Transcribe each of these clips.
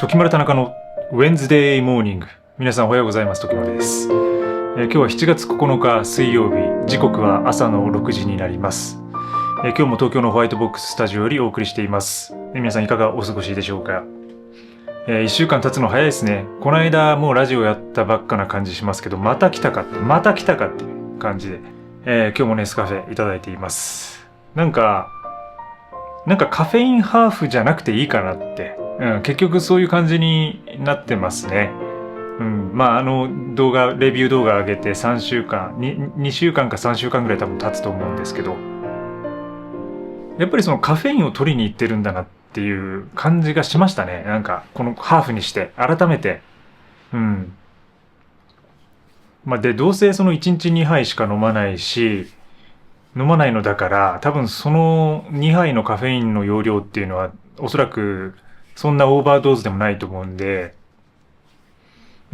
時丸田中の Wednesday Morning。 皆さんおはようございます。時丸です。今日は7月9日水曜日、時刻は朝の6時になります。今日も東京のホワイトボックススタジオよりお送りしています。皆さんいかがお過ごしでしょうか。1週間経つの早いですね。この間もうラジオやったばっかな感じしますけど、また来たかっていう感じで、今日もネスカフェいただいています。なんかカフェインハーフじゃなくていいかなって、結局そういう感じになってますね。レビュー動画上げて2週間か3週間ぐらい多分経つと思うんですけど、やっぱりそのカフェインを取りに行ってるんだなっていう感じがしましたね。なんかこのハーフにして改めて、でどうせその1日2杯しか飲まないのだから、多分その2杯のカフェインの容量っていうのはおそらくそんなオーバードーズでもないと思うんで、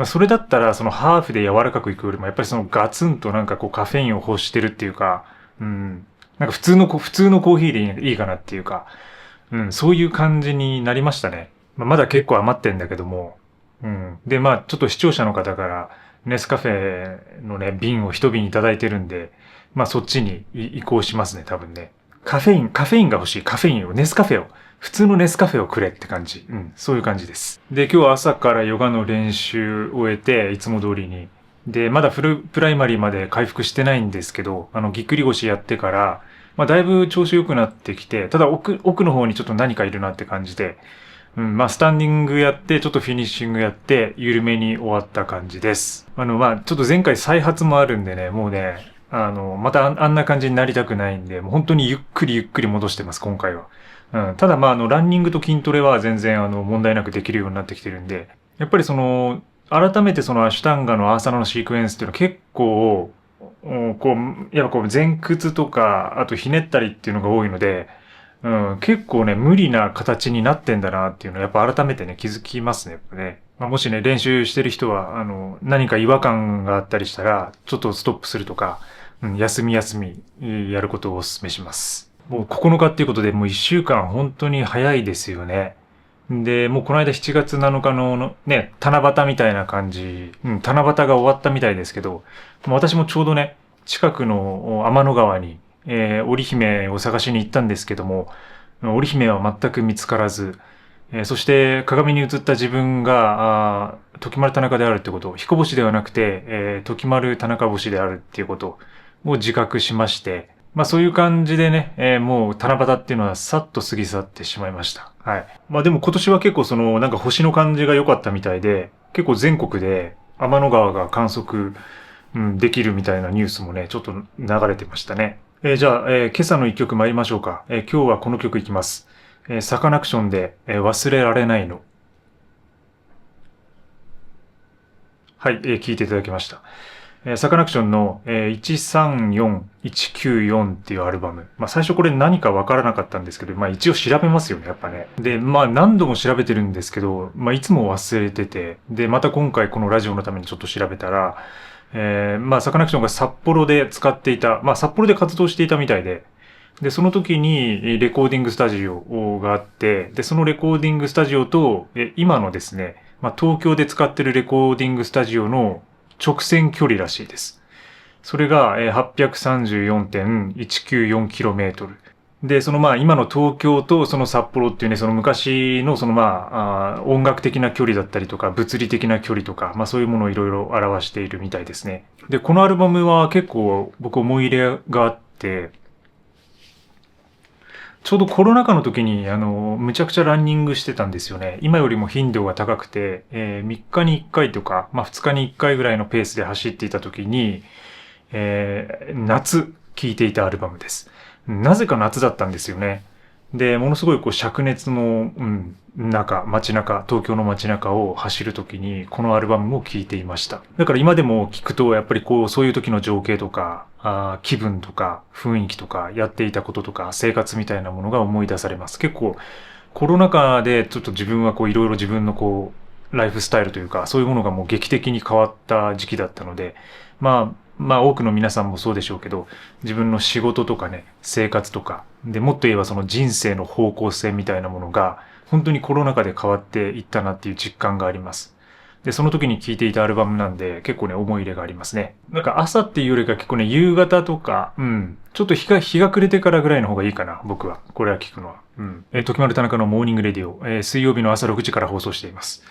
それだったらそのハーフで柔らかくいくよりもやっぱりそのガツンとなんかこうカフェインを欲してるっていうか、なんか普通のコーヒーでいいかなっていうか、そういう感じになりましたね。まだ結構余ってんだけども、でちょっと視聴者の方からネスカフェのね瓶を一瓶いただいてるんで、そっちに移行しますね、多分ね。カフェインが欲しい。カフェインを、普通のネスカフェをくれって感じ。そういう感じです。で、今日は朝からヨガの練習を終えて、いつも通りに。で、まだフルプライマリーまで回復してないんですけど、ぎっくり腰やってから、だいぶ調子良くなってきて、ただ奥の方にちょっと何かいるなって感じで、スタンディングやって、ちょっとフィニッシングやって、緩めに終わった感じです。ちょっと前回再発もあるんでね、もうね、またあんな感じになりたくないんで、もう本当にゆっくり戻してます、今回は。ただランニングと筋トレは全然問題なくできるようになってきてるんで、やっぱり改めてそのアシュタンガのアーサナのシークエンスっていうのは結構、やっぱ前屈とか、あとひねったりっていうのが多いので、結構ね、無理な形になってんだなっていうのはやっぱ改めてね、気づきますね、やっぱね。もしね、練習してる人は、何か違和感があったりしたら、ちょっとストップするとか、休みやることをお勧めします。もう9日っていうことで、もう1週間本当に早いですよね。で、もうこの間7月7日のね、七夕みたいな感じ、七夕が終わったみたいですけど、私もちょうどね、近くの天の川に、織姫を探しに行ったんですけども、織姫は全く見つからず、そして鏡に映った自分が時丸田中であるってこと、彦星ではなくて、時丸田中星であるっていうことを自覚しまして、そういう感じでね、もう七夕っていうのはさっと過ぎ去ってしまいました。はい。でも今年は結構なんか星の感じが良かったみたいで、結構全国で天の川が観測、できるみたいなニュースもね、ちょっと流れてましたね。じゃあ、今朝の一曲参りましょうか。今日はこの曲いきます。サカナクションで、忘れられないの。はい、聞いていただきました。サカナクションの、134194っていうアルバム。最初これ何かわからなかったんですけど、一応調べますよね、やっぱね。で、何度も調べてるんですけど、いつも忘れてて、で、また今回このラジオのためにちょっと調べたら、サカナクションが札幌で使っていた、札幌で活動していたみたいで、で、その時にレコーディングスタジオがあって、で、そのレコーディングスタジオと、今のですね、東京で使ってるレコーディングスタジオの直線距離らしいです。それが 834.194km。で、今の東京とその札幌っていうね、その昔の音楽的な距離だったりとか、物理的な距離とか、そういうものをいろいろ表しているみたいですね。で、このアルバムは結構僕思い入れがあって、ちょうどコロナ禍の時に、むちゃくちゃランニングしてたんですよね。今よりも頻度が高くて、3日に1回とか、2日に1回ぐらいのペースで走っていた時に、夏聴いていたアルバムです。なぜか夏だったんですよね。で、ものすごい灼熱の、街中、東京の街中を走るときに、このアルバムも聴いていました。だから今でも聴くと、やっぱりそういう時の情景とか、気分とか、雰囲気とか、やっていたこととか、生活みたいなものが思い出されます。結構、コロナ禍でちょっと自分はいろいろ自分のライフスタイルというか、そういうものがもう劇的に変わった時期だったので、まあ多くの皆さんもそうでしょうけど、自分の仕事とかね、生活とか、で、もっと言えばその人生の方向性みたいなものが、本当にコロナ禍で変わっていったなっていう実感があります。で、その時に聴いていたアルバムなんで、結構ね、思い入れがありますね。なんか朝っていうよりか結構ね、夕方とか、ちょっと日が暮れてからぐらいの方がいいかな、僕は。これは聞くのは。時丸田中のモーニングレディオ、水曜日の朝6時から放送しています。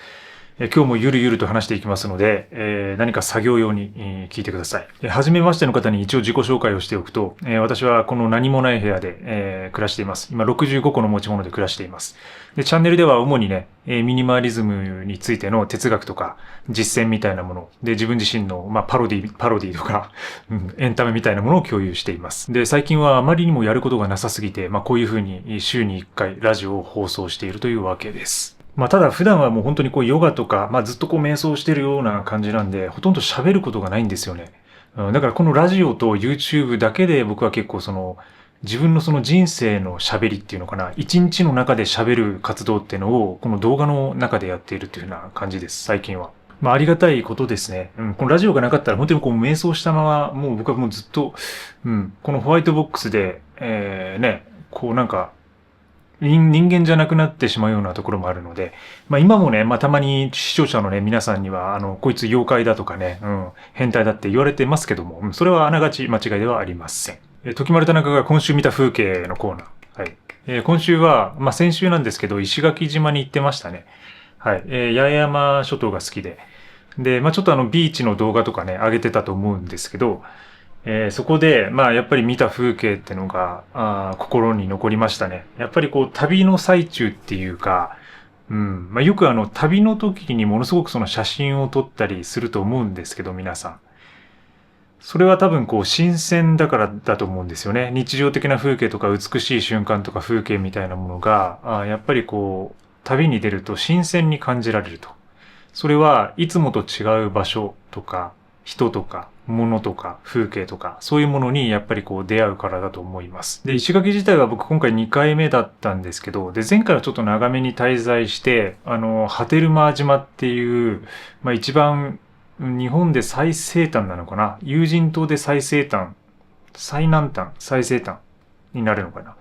今日もゆるゆると話していきますので、何か作業用に、聞いてください。初めましての方に一応自己紹介をしておくと、私はこの何もない部屋で、暮らしています。今65個の持ち物で暮らしています。で、チャンネルでは主にね、ミニマリズムについての哲学とか実践みたいなもので、自分自身の、パロディとか、エンタメみたいなものを共有しています。で、最近はあまりにもやることがなさすぎて、こういうふうに週に1回ラジオを放送しているというわけです。ただ普段はもう本当にこうヨガとか、ずっとこう瞑想してるような感じなんで、ほとんど喋ることがないんですよね。だからこのラジオと YouTube だけで僕は結構自分のその人生の喋りっていうのかな、一日の中で喋る活動っていうのをこの動画の中でやっているっていうような感じです、最近は。ありがたいことですね。このラジオがなかったら本当にこう瞑想したまま、もう僕はもうずっと、このホワイトボックスで、こうなんか、人間じゃなくなってしまうようなところもあるので、今もね、たまに視聴者のね、皆さんには、こいつ妖怪だとかね、変態だって言われてますけども、それはあながち間違いではありません。時丸田中が今週見た風景のコーナー。はい。今週は、先週なんですけど、石垣島に行ってましたね。はい。八重山諸島が好きで。で、ちょっとビーチの動画とかね、上げてたと思うんですけど、そこで、やっぱり見た風景ってのが、心に残りましたね。やっぱりこう、旅の最中っていうか、よく旅の時にものすごくその写真を撮ったりすると思うんですけど、皆さん。それは多分こう、新鮮だからだと思うんですよね。日常的な風景とか美しい瞬間とか風景みたいなものが、やっぱりこう、旅に出ると新鮮に感じられると。それはいつもと違う場所とか、人とか、物とか、風景とか、そういうものにやっぱりこう出会うからだと思います。で、石垣自体は僕今回2回目だったんですけど、で、前回はちょっと長めに滞在して、波照間島っていう、一番日本で最西端なのかな、有人島で最西端、最南端、最西端になるのか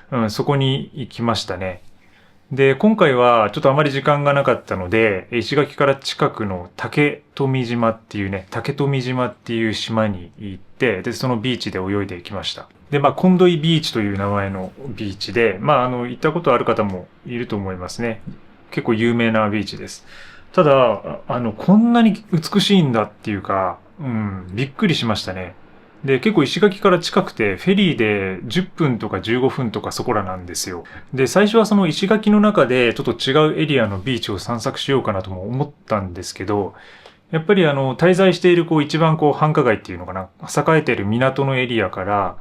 な。そこに行きましたね。で、今回はちょっとあまり時間がなかったので、石垣から近くの竹富島っていうね、竹富島っていう島に行って、で、そのビーチで泳いできました。で、コンドイビーチという名前のビーチで、行ったことある方もいると思いますね。結構有名なビーチです。ただ、こんなに美しいんだっていうか、びっくりしましたね。で、結構石垣から近くて、フェリーで10分とか15分とかそこらなんですよ。で、最初はその石垣の中でちょっと違うエリアのビーチを散策しようかなとも思ったんですけど、やっぱり滞在しているこう一番こう繁華街っていうのかな、栄えている港のエリアから、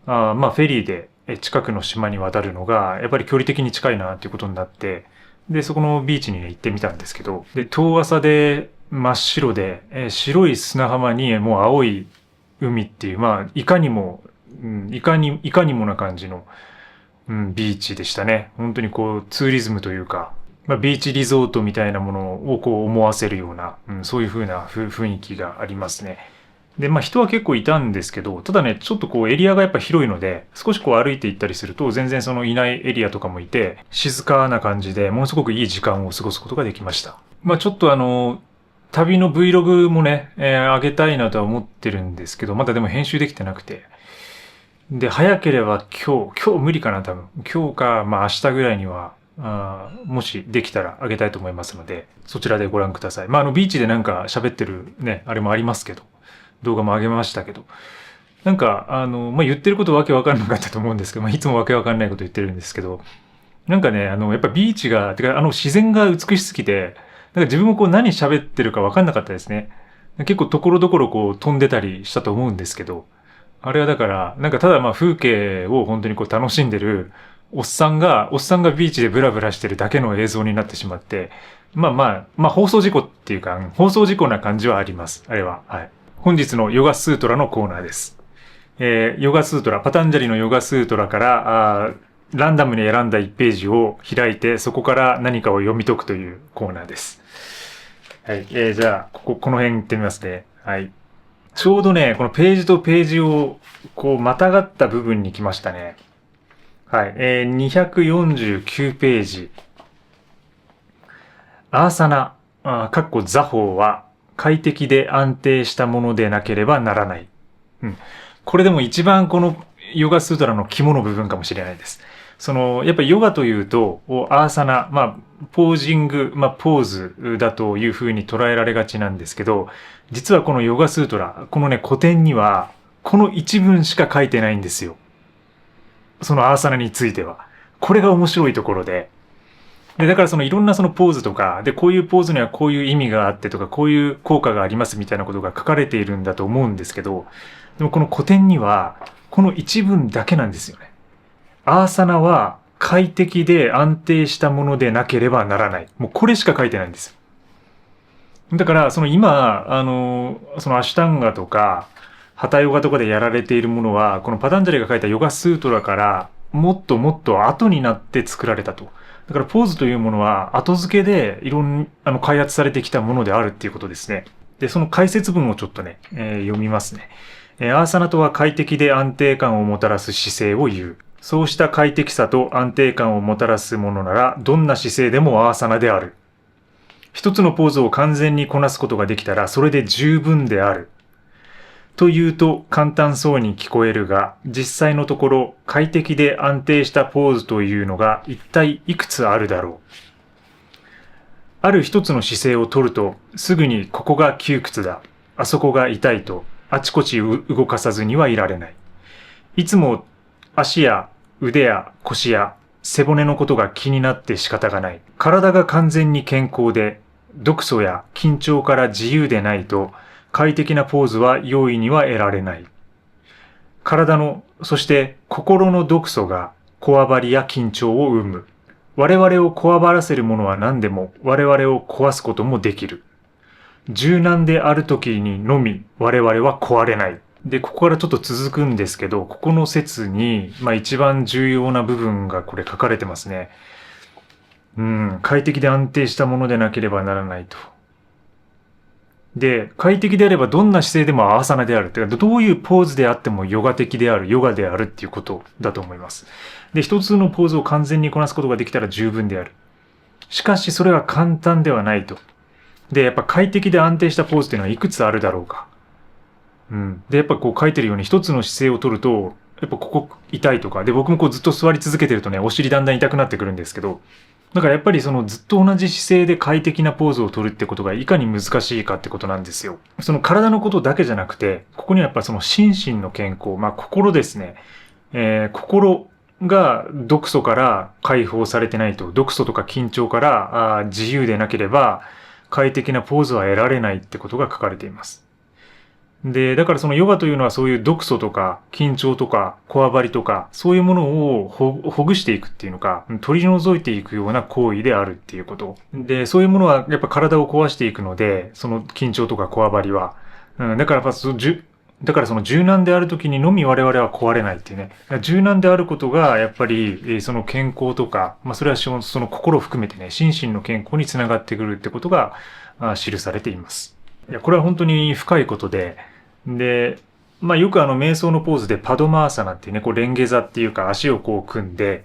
フェリーで近くの島に渡るのが、やっぱり距離的に近いなっていうことになって、で、そこのビーチにね、行ってみたんですけど、で、遠浅で真っ白で、白い砂浜にもう青い海っていう、いかにも、いかにもな感じの、ビーチでしたね。本当にこう、ツーリズムというか、ビーチリゾートみたいなものをこう思わせるような、そういう風な雰囲気がありますね。で、人は結構いたんですけど、ただね、ちょっとこうエリアがやっぱ広いので、少しこう歩いて行ったりすると、全然そのいないエリアとかもいて、静かな感じで、ものすごくいい時間を過ごすことができました。ちょっと旅の Vlog もね、上げたいなとは思ってるんですけど、まだでも編集できてなくて。で、早ければ今日無理かな多分。今日か、明日ぐらいには、もしできたら上げたいと思いますので、そちらでご覧ください。ビーチでなんか喋ってるね、あれもありますけど、動画も上げましたけど、なんか、言ってることわけわかんなかったと思うんですけど、いつもわけわかんないこと言ってるんですけど、なんかね、やっぱビーチが、てか自然が美しすぎて、なんか自分もこう何喋ってるか分かんなかったですね。結構ところどころこう飛んでたりしたと思うんですけど、あれはだから、なんかただ風景を本当にこう楽しんでるおっさんがビーチでブラブラしてるだけの映像になってしまって、放送事故っていうか、放送事故な感じはあります。あれは。はい。本日のヨガスートラのコーナーです。ヨガスートラ、パタンジャリのヨガスートラから、ランダムに選んだ1ページを開いて、そこから何かを読み解くというコーナーです。はい。じゃあ、この辺行ってみますね。はい。ちょうどね、このページとページをこうまたがった部分に来ましたね。はい。249ページ。アーサナ、座法は快適で安定したものでなければならない。うん。これでも一番このヨガスートラの肝の部分かもしれないです。やっぱりヨガというと、アーサナ、ポージング、ポーズだというふうに捉えられがちなんですけど、実はこのヨガスートラ、このね、古典には、この一文しか書いてないんですよ。そのアーサナについては。これが面白いところで。だからいろんなそのポーズとか、で、こういうポーズにはこういう意味があってとか、こういう効果がありますみたいなことが書かれているんだと思うんですけど、でもこの古典には、この一文だけなんですよね。アーサナは快適で安定したものでなければならない。もうこれしか書いてないんですよ。だから、今、そのアシュタンガとか、ハタヨガとかでやられているものは、このパタンジャリが書いたヨガスートラから、もっともっと後になって作られたと。だからポーズというものは後付けで開発されてきたものであるっていうことですね。で、その解説文をちょっとね、読みますね。アーサナとは快適で安定感をもたらす姿勢を言う。そうした快適さと安定感をもたらすものなら、どんな姿勢でもアーサナである。一つのポーズを完全にこなすことができたら、それで十分である。というと簡単そうに聞こえるが、実際のところ快適で安定したポーズというのが一体いくつあるだろう。ある一つの姿勢をとると、すぐにここが窮屈だ、あそこが痛いと、あちこち動かさずにはいられない。いつも足や腕や腰や背骨のことが気になって仕方がない。体が完全に健康で、毒素や緊張から自由でないと、快適なポーズは容易には得られない。体の、そして心の毒素がこわばりや緊張を生む。我々をこわばらせるものは何でも我々を壊すこともできる。柔軟である時にのみ我々は壊れない。で、ここからちょっと続くんですけど、ここの説に、一番重要な部分がこれ書かれてますね。快適で安定したものでなければならないと。で、快適であればどんな姿勢でもアーサナである。どういうポーズであってもヨガ的である、ヨガであるっていうことだと思います。で、一つのポーズを完全にこなすことができたら十分である。しかしそれは簡単ではないと。で、やっぱ快適で安定したポーズっていうのはいくつあるだろうか。で、やっぱこう書いてるように一つの姿勢を取ると、やっぱここ痛いとか、で、僕もこうずっと座り続けてるとね、お尻だんだん痛くなってくるんですけど、だからやっぱりずっと同じ姿勢で快適なポーズを取るってことがいかに難しいかってことなんですよ。その体のことだけじゃなくて、ここにはやっぱ心身の健康、心ですね。心が毒素から解放されてないと、毒素とか緊張から自由でなければ快適なポーズは得られないってことが書かれています。で、だからヨガというのはそういう毒素とか緊張とかこわばりとかそういうものをほぐしていくっていうのか取り除いていくような行為であるっていうこと。で、そういうものはやっぱ体を壊していくので、その緊張とかこわばりは。だからやっぱだから柔軟である時にのみ我々は壊れないっていうね。柔軟であることがやっぱりその健康とか、それはその心を含めてね、心身の健康につながってくるってことが記されています。いや、これは本当に深いことで、で、よく瞑想のポーズでパドマーサナっていうね、こうレンゲ座っていうか足をこう組んで、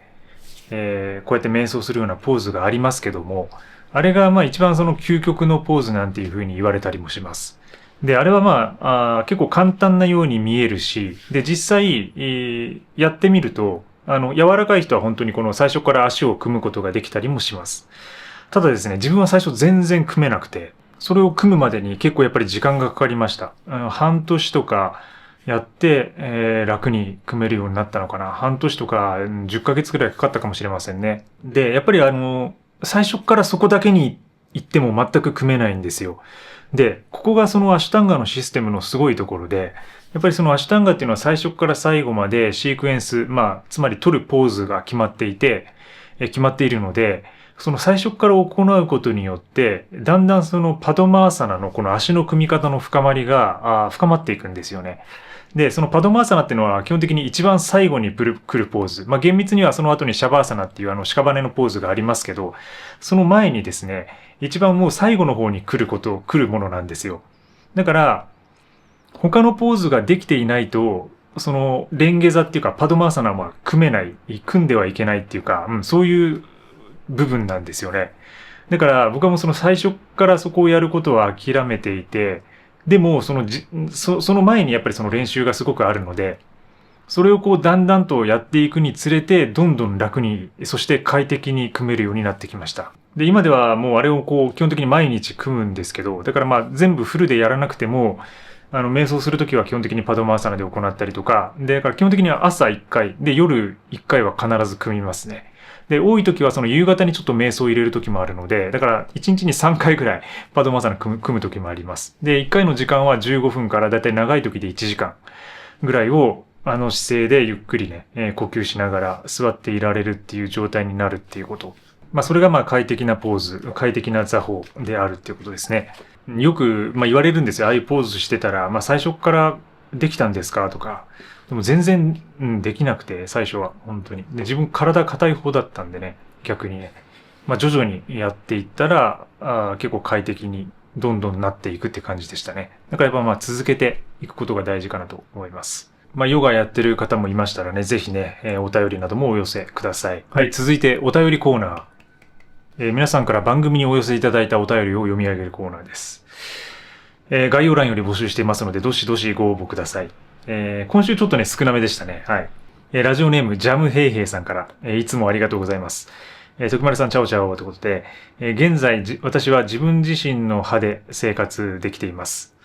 こうやって瞑想するようなポーズがありますけども、あれが一番究極のポーズなんていうふうに言われたりもします。で、あれは結構簡単なように見えるし、で、実際、やってみると、柔らかい人は本当にこの最初から足を組むことができたりもします。ただですね、自分は最初全然組めなくて、それを組むまでに結構やっぱり時間がかかりました。半年とかやって、楽に組めるようになったのかな。半年とか10ヶ月くらいかかったかもしれませんね。で、やっぱり最初からそこだけに行っても全く組めないんですよ。で、ここがアシュタンガのシステムのすごいところで、やっぱりアシュタンガっていうのは最初から最後までシークエンス、つまり取るポーズが決まっているので、その最初から行うことによって、だんだんパドマーサナのこの足の組み方の深まりが深まっていくんですよね。で、そのパドマーサナっていうのは基本的に一番最後に来るポーズ。厳密にはその後にシャバーサナっていう屍のポーズがありますけど、その前にですね、一番もう最後の方に来るものなんですよ。だから、他のポーズができていないと、そのレンゲ座っていうかパドマーサナは組めない、組んではいけないっていうか、そういう部分なんですよね。だから僕はもうその最初からそこをやることは諦めていて、でもその前にやっぱりその練習がすごくあるので、それをこうだんだんとやっていくにつれて、どんどん楽に、そして快適に組めるようになってきました。で、今ではもうあれをこう基本的に毎日組むんですけど、だからまあ全部フルでやらなくても、瞑想するときは基本的にパドマーサナで行ったりとか、で、だから基本的には朝1回、で、夜1回は必ず組みますね。で、多い時はその夕方にちょっと瞑想を入れる時もあるので、だから1日に3回ぐらいパドマーサナ組む時もあります。で、1回の時間は15分からだいたい長い時で1時間ぐらいを姿勢でゆっくりね、呼吸しながら座っていられるっていう状態になるっていうこと。まあそれがまあ快適なポーズ、快適な座法であるっていうことですね。よくまあ言われるんですよ。ああいうポーズしてたら、まあ最初からできたんですかとか。でも全然、できなくて、最初は本当に。で、自分体硬い方だったんでね、逆にね。まあ徐々にやっていったら、結構快適にどんどんなっていくって感じでしたね。だからやっぱまあ続けていくことが大事かなと思います。まあヨガやってる方もいましたらね、ぜひね、お便りなどもお寄せください。はい、続いてお便りコーナー。皆さんから番組にお寄せいただいたお便りを読み上げるコーナーです。概要欄より募集していますので、どしどしご応募ください。今週ちょっとね、少なめでしたね。はい。ラジオネーム、ジャムヘイヘイさんから、いつもありがとうございます。徳丸さん、チャオチャオということで、現在、私は自分自身の歯で生活できています。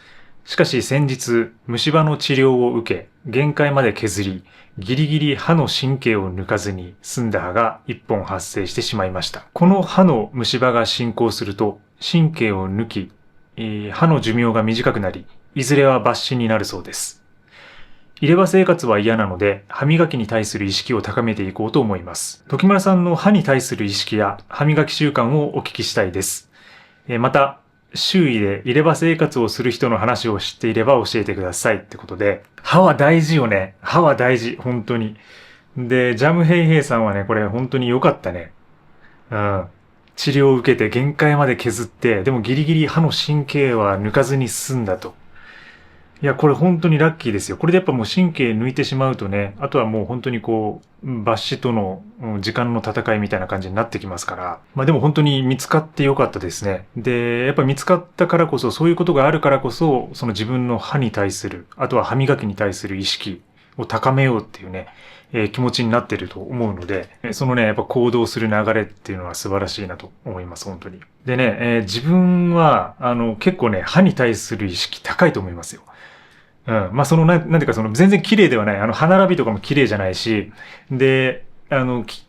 しかし先日、虫歯の治療を受け、限界まで削り、ギリギリ歯の神経を抜かずに済んだ歯が一本発生してしまいました。この歯の虫歯が進行すると、神経を抜き、歯の寿命が短くなり、いずれは抜歯になるそうです。入れ歯生活は嫌なので、歯磨きに対する意識を高めていこうと思います。時村さんの歯に対する意識や歯磨き習慣をお聞きしたいです。また、周囲で入れ歯生活をする人の話を知っていれば教えてくださいってことで、歯は大事よね。歯は大事。本当に。で、ジャムヘイヘイさんはね、これ本当に良かったね。治療を受けて限界まで削って、でもギリギリ歯の神経は抜かずに済んだと。いや、これ本当にラッキーですよ。これでやっぱもう神経抜いてしまうとね、あとはもう本当にこう、抜歯との時間の戦いみたいな感じになってきますから。まあでも本当に見つかってよかったですね。で、やっぱ見つかったからこそ、そういうことがあるからこそ、その自分の歯に対する、あとは歯磨きに対する意識を高めようっていうね、気持ちになってると思うので、そのね、やっぱ行動する流れっていうのは素晴らしいなと思います、本当に。でね、自分は、結構ね、歯に対する意識高いと思いますよ。まあ、その、なんていうか、その、全然綺麗ではない。歯並びとかも綺麗じゃないし、で、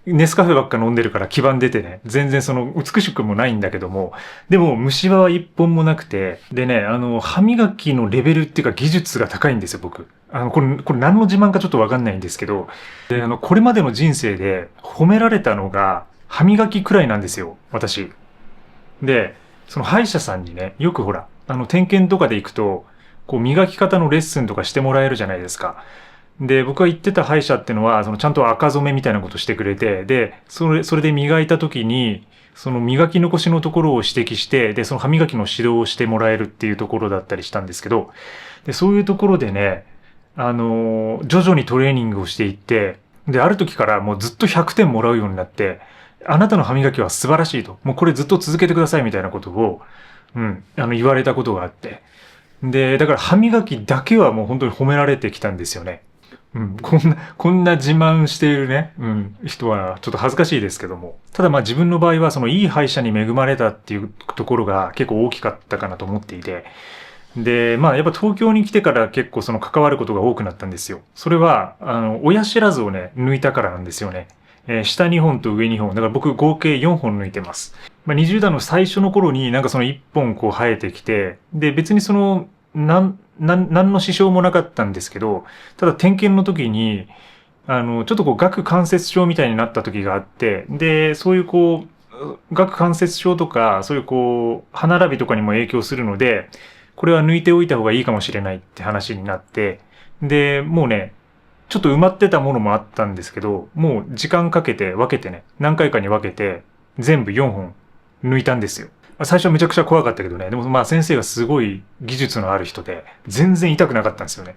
ネスカフェばっか飲んでるから黄ばんでてね、全然その、美しくもないんだけども、でも、虫歯は一本もなくて、でね、歯磨きのレベルっていうか技術が高いんですよ、僕。これ何の自慢かちょっとわかんないんですけど、で、これまでの人生で褒められたのが、歯磨きくらいなんですよ、私。で、その歯医者さんにね、よくほら、点検とかで行くと、こう磨き方のレッスンとかしてもらえるじゃないですか。で、僕が行ってた歯医者ってのは、ちゃんと赤染めみたいなことしてくれて、で、それで磨いた時に、その磨き残しのところを指摘して、で、その歯磨きの指導をしてもらえるっていうところだったりしたんですけど、で、そういうところでね、徐々にトレーニングをしていって、で、ある時からもうずっと100点もらうようになって、あなたの歯磨きは素晴らしいと。もうこれずっと続けてくださいみたいなことを、言われたことがあって。で、だから歯磨きだけはもう本当に褒められてきたんですよね。こんな自慢しているね、人はちょっと恥ずかしいですけども。ただまあ自分の場合はそのいい歯医者に恵まれたっていうところが結構大きかったかなと思っていて。で、まあやっぱ東京に来てから結構その関わることが多くなったんですよ。それは、親知らずをね、抜いたからなんですよね。下2本と上2本。だから僕合計4本抜いてます。まあ、20代の最初の頃になんかその1本こう生えてきて、で別にその、何の支障もなかったんですけど、ただ点検の時に、ちょっとこう、顎関節症みたいになった時があって、で、そういうこう、顎関節症とか、そういうこう、歯並びとかにも影響するので、これは抜いておいた方がいいかもしれないって話になって、で、もうね、ちょっと埋まってたものもあったんですけど、もう時間かけて分けてね、何回かに分けて、全部4本抜いたんですよ。最初はめちゃくちゃ怖かったけどね。でもまあ先生がすごい技術のある人で、全然痛くなかったんですよね。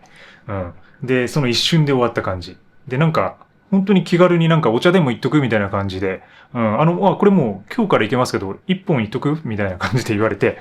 うん。で、その一瞬で終わった感じ。で、なんか、本当に気軽になんかお茶でも行っとくみたいな感じで、うん、これもう今日から行けますけど、一本行っとくみたいな感じで言われて、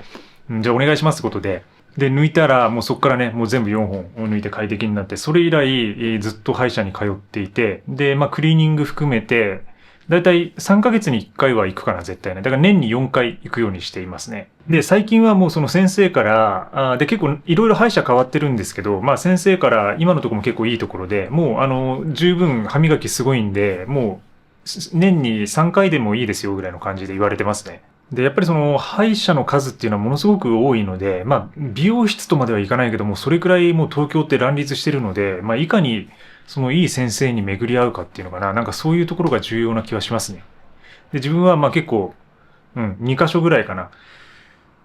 じゃあお願いしますってことで、で、抜いたら、もうそこからね、もう全部4本を抜いて快適になって、それ以来、ずっと歯医者に通っていて、で、まあ、クリーニング含めて、だいたい3ヶ月に1回は行くかな、絶対ね。だから年に4回行くようにしていますね。で、最近はもうその先生から、で、結構いろいろ歯医者変わってるんですけど、まあ先生から今のところも結構いいところで、もう十分歯磨きすごいんで、もう年に3回でもいいですよぐらいの感じで言われてますね。で、やっぱりその歯医者の数っていうのはものすごく多いので、まあ美容室とまではいかないけども、それくらいもう東京って乱立してるので、まあいかにそのいい先生に巡り合うかっていうのかな、なんかそういうところが重要な気はしますね。で、自分はまあ結構、2箇所ぐらいかな。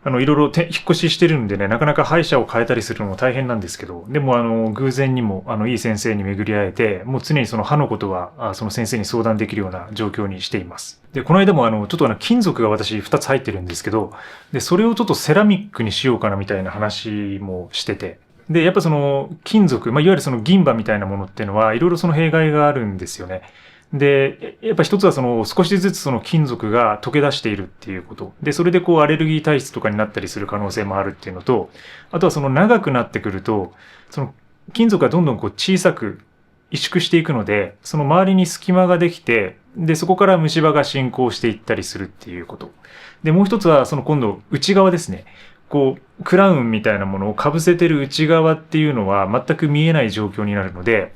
いろいろ引っ越ししてるんでね、なかなか歯医者を変えたりするのも大変なんですけど、でも偶然にもいい先生に巡り会えて、もう常にその歯のことはその先生に相談できるような状況にしています。で、この間もちょっと金属が私2つ入ってるんですけど、で、それをちょっとセラミックにしようかなみたいな話もしてて、で、やっぱその金属、まあ、いわゆるその銀歯みたいなものっていうのは、いろいろその弊害があるんですよね。で、やっぱ一つはその少しずつその金属が溶け出しているっていうこと。で、それでこうアレルギー体質とかになったりする可能性もあるっていうのと、あとはその長くなってくると、その金属がどんどんこう小さく萎縮していくので、その周りに隙間ができて、で、そこから虫歯が進行していったりするっていうこと。で、もう一つはその今度内側ですね。こう、クラウンみたいなものを被せてる内側っていうのは全く見えない状況になるので、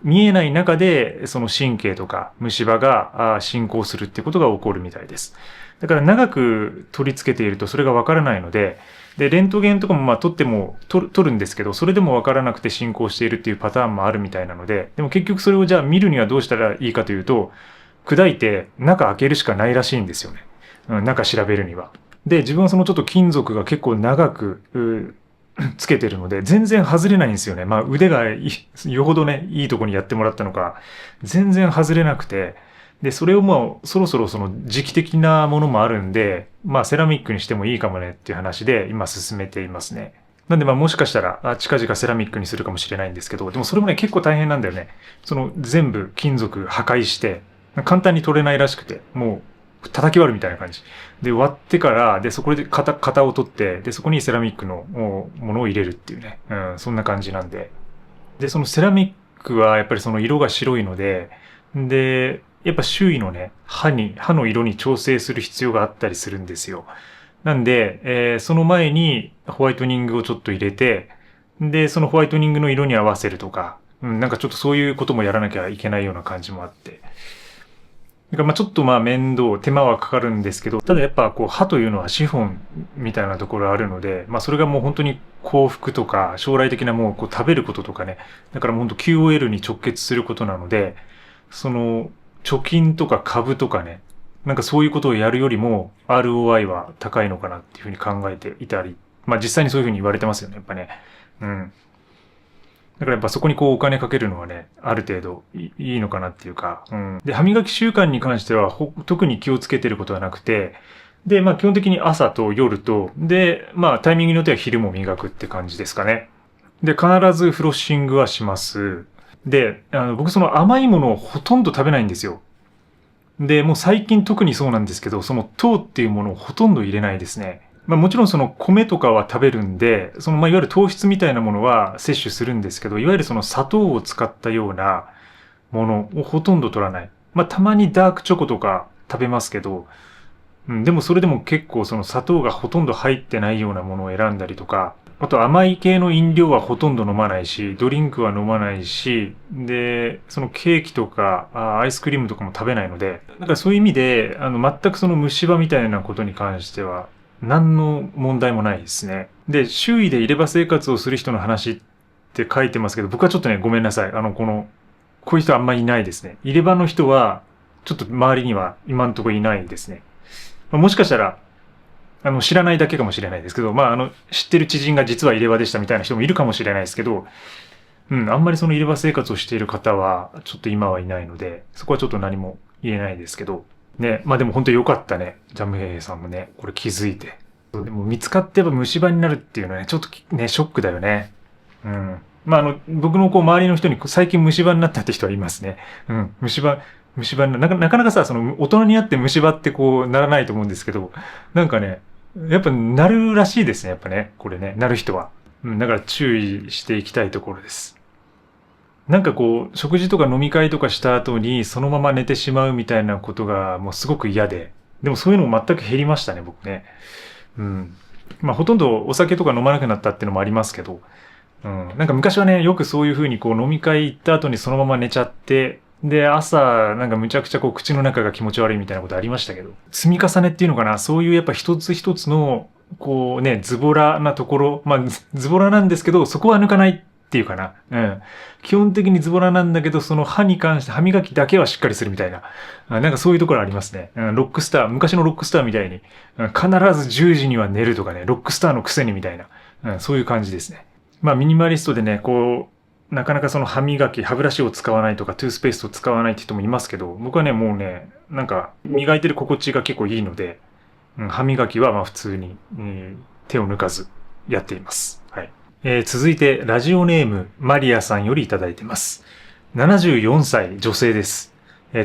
見えない中でその神経とか虫歯が進行するってことが起こるみたいです。だから長く取り付けているとそれがわからないので、で、レントゲンとかもまあ取っても取るんですけど、それでもわからなくて進行しているっていうパターンもあるみたいなので、でも結局それをじゃあ見るにはどうしたらいいかというと、砕いて中開けるしかないらしいんですよね。中調べるには。で、自分はそのちょっと金属が結構長くつけてるので、全然外れないんですよね。まあ腕がよほどね、いいとこにやってもらったのか、全然外れなくて、で、それをもうそろそろその時期的なものもあるんで、まあセラミックにしてもいいかもねっていう話で今進めていますね。なんでまあもしかしたら近々セラミックにするかもしれないんですけど、でもそれもね結構大変なんだよね。その全部金属破壊して、簡単に取れないらしくて、もう叩き割るみたいな感じ。で、割ってから、で、そこで型を取って、で、そこにセラミックのものを入れるっていうね。そんな感じなんで。で、そのセラミックはやっぱりその色が白いので、で、やっぱ周囲のね、歯の色に調整する必要があったりするんですよ。なんで、その前にホワイトニングをちょっと入れて、で、そのホワイトニングの色に合わせるとか、なんかちょっとそういうこともやらなきゃいけないような感じもあって。だからまあちょっとまあ面倒、手間はかかるんですけど、ただやっぱこう歯というのは資本みたいなところあるので、まあそれがもう本当に幸福とか将来的なもうこう食べることとかね、だからもう本当 QOL に直結することなので、その貯金とか株とかね、なんかそういうことをやるよりも ROI は高いのかなっていうふうに考えていたり、まあ実際にそういうふうに言われてますよね、やっぱね。うん。だからやっぱそこにこうお金かけるのはね、ある程度いいのかなっていうか、で、歯磨き習慣に関しては特に気をつけてることはなくて、で、まあ基本的に朝と夜と、で、まあタイミングによっては昼も磨くって感じですかね。で、必ずフロッシングはします。で、僕その甘いものをほとんど食べないんですよ。で、もう最近特にそうなんですけど、その糖っていうものをほとんど入れないですね。まあもちろんその米とかは食べるんで、そのまあいわゆる糖質みたいなものは摂取するんですけど、いわゆるその砂糖を使ったようなものをほとんど取らない。まあたまにダークチョコとか食べますけど、でもそれでも結構その砂糖がほとんど入ってないようなものを選んだりとか、あと甘い系の飲料はほとんど飲まないし、ドリンクは飲まないし、で、そのケーキとかアイスクリームとかも食べないので、だからそういう意味で、全くその虫歯みたいなことに関しては、何の問題もないですね。で、周囲で入れ歯生活をする人の話って書いてますけど、僕はちょっとね、ごめんなさい。こういう人あんまりいないですね。入れ歯の人は、ちょっと周りには今んとこいないですね。もしかしたら、知らないだけかもしれないですけど、まあ、知ってる知人が実は入れ歯でしたみたいな人もいるかもしれないですけど、あんまりその入れ歯生活をしている方は、ちょっと今はいないので、そこはちょっと何も言えないですけど、ね、まあでも本当に良かったね。ジャムヘイさんもね、これ気づいて。でも見つかってやっぱ虫歯になるっていうのはね、ちょっとね、ショックだよね。うん。まあ、僕の周りの人に最近虫歯になったって人はいますね。うん。虫歯なかなかさ、大人になって虫歯ってならないと思うんですけど、なんかね、やっぱなるらしいですね、やっぱね。これね、なる人は。うん。だから注意していきたいところです。なんか食事とか飲み会とかした後にそのまま寝てしまうみたいなことがもうすごく嫌で、でもそういうのも全く減りましたね、僕ね。うん。まあほとんどお酒とか飲まなくなったっていうのもありますけど、うん。なんか昔はね、よくそういう風に飲み会行った後にそのまま寝ちゃって、で、朝、なんかむちゃくちゃ口の中が気持ち悪いみたいなことありましたけど、積み重ねっていうのかな、そういうやっぱ一つ一つの、ズボラなところ、まあ、ズボラなんですけど、そこは抜かないっていうかな。うん。基本的にズボラなんだけど、その歯に関して歯磨きだけはしっかりするみたいな。なんかそういうところありますね。うん、ロックスター、昔のロックスターみたいに、必ず10時には寝るとかね、ロックスターのくせにみたいな。うん、そういう感じですね。まあミニマリストでね、なかなかその歯磨き、歯ブラシを使わないとか、トゥースペーストを使わないって人もいますけど、僕はね、もうね、なんか磨いてる心地が結構いいので、うん、歯磨きはまあ普通に、手を抜かずやっています。はい。続いて、ラジオネーム、マリアさんよりいただいてます。74歳女性です。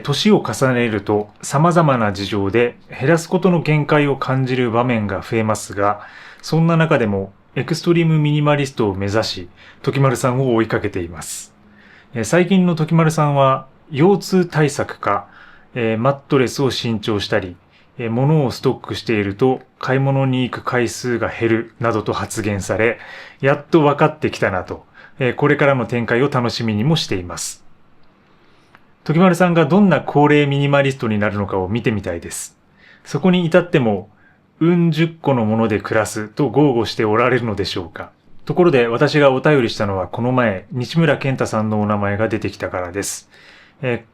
年を重ねると様々な事情で減らすことの限界を感じる場面が増えますが、そんな中でもエクストリームミニマリストを目指し、時丸さんを追いかけています。最近の時丸さんは、腰痛対策か、マットレスを新調したり、物をストックしていると買い物に行く回数が減るなどと発言され、やっと分かってきたなと、これからの展開を楽しみにもしています。時丸さんがどんな高齢ミニマリストになるのかを見てみたいです。そこに至っても、10個のもので暮らすと豪語しておられるのでしょうか。ところで私がお便りしたのはこの前、西村健太さんのお名前が出てきたからです。